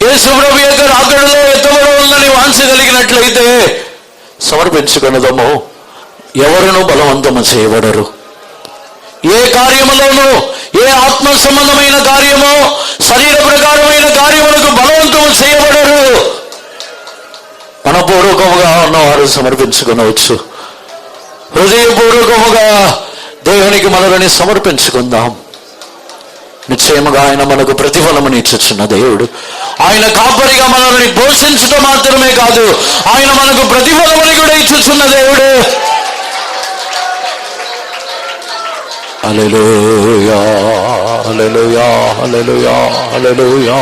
యేసు ప్రభు యొక్క రాకడలో ఎత్తబడవలనని వాంఛ కలిగినట్లయితే సమర్పించుకున్నదము. ఎవరునూ బలవంతము చేయబడరు. ఏ కార్యములోనూ, ఏ ఆత్మ సంబంధమైన కార్యమో శరీర ప్రకారమైన కార్యములకు బలవంతము చేయబడరు. మనపూర్వకముగా ఉన్నవారు సమర్పించుకునవచ్చు. హృదయపూర్వకముగా దేవునికి మనల్ని సమర్పించుకుందాం. నిశ్చయముగా ఆయన మనకు ప్రతిఫలముని ఇచ్చుచున్న దేవుడు. ఆయన కాపరిగా మనల్ని పోషించడం మాత్రమే కాదు, ఆయన మనకు ప్రతిఫలముని కూడా ఇచ్చుచున్న దేవుడు. హల్లెలూయా, హల్లెలూయా, హల్లెలూయా, హల్లెలూయా.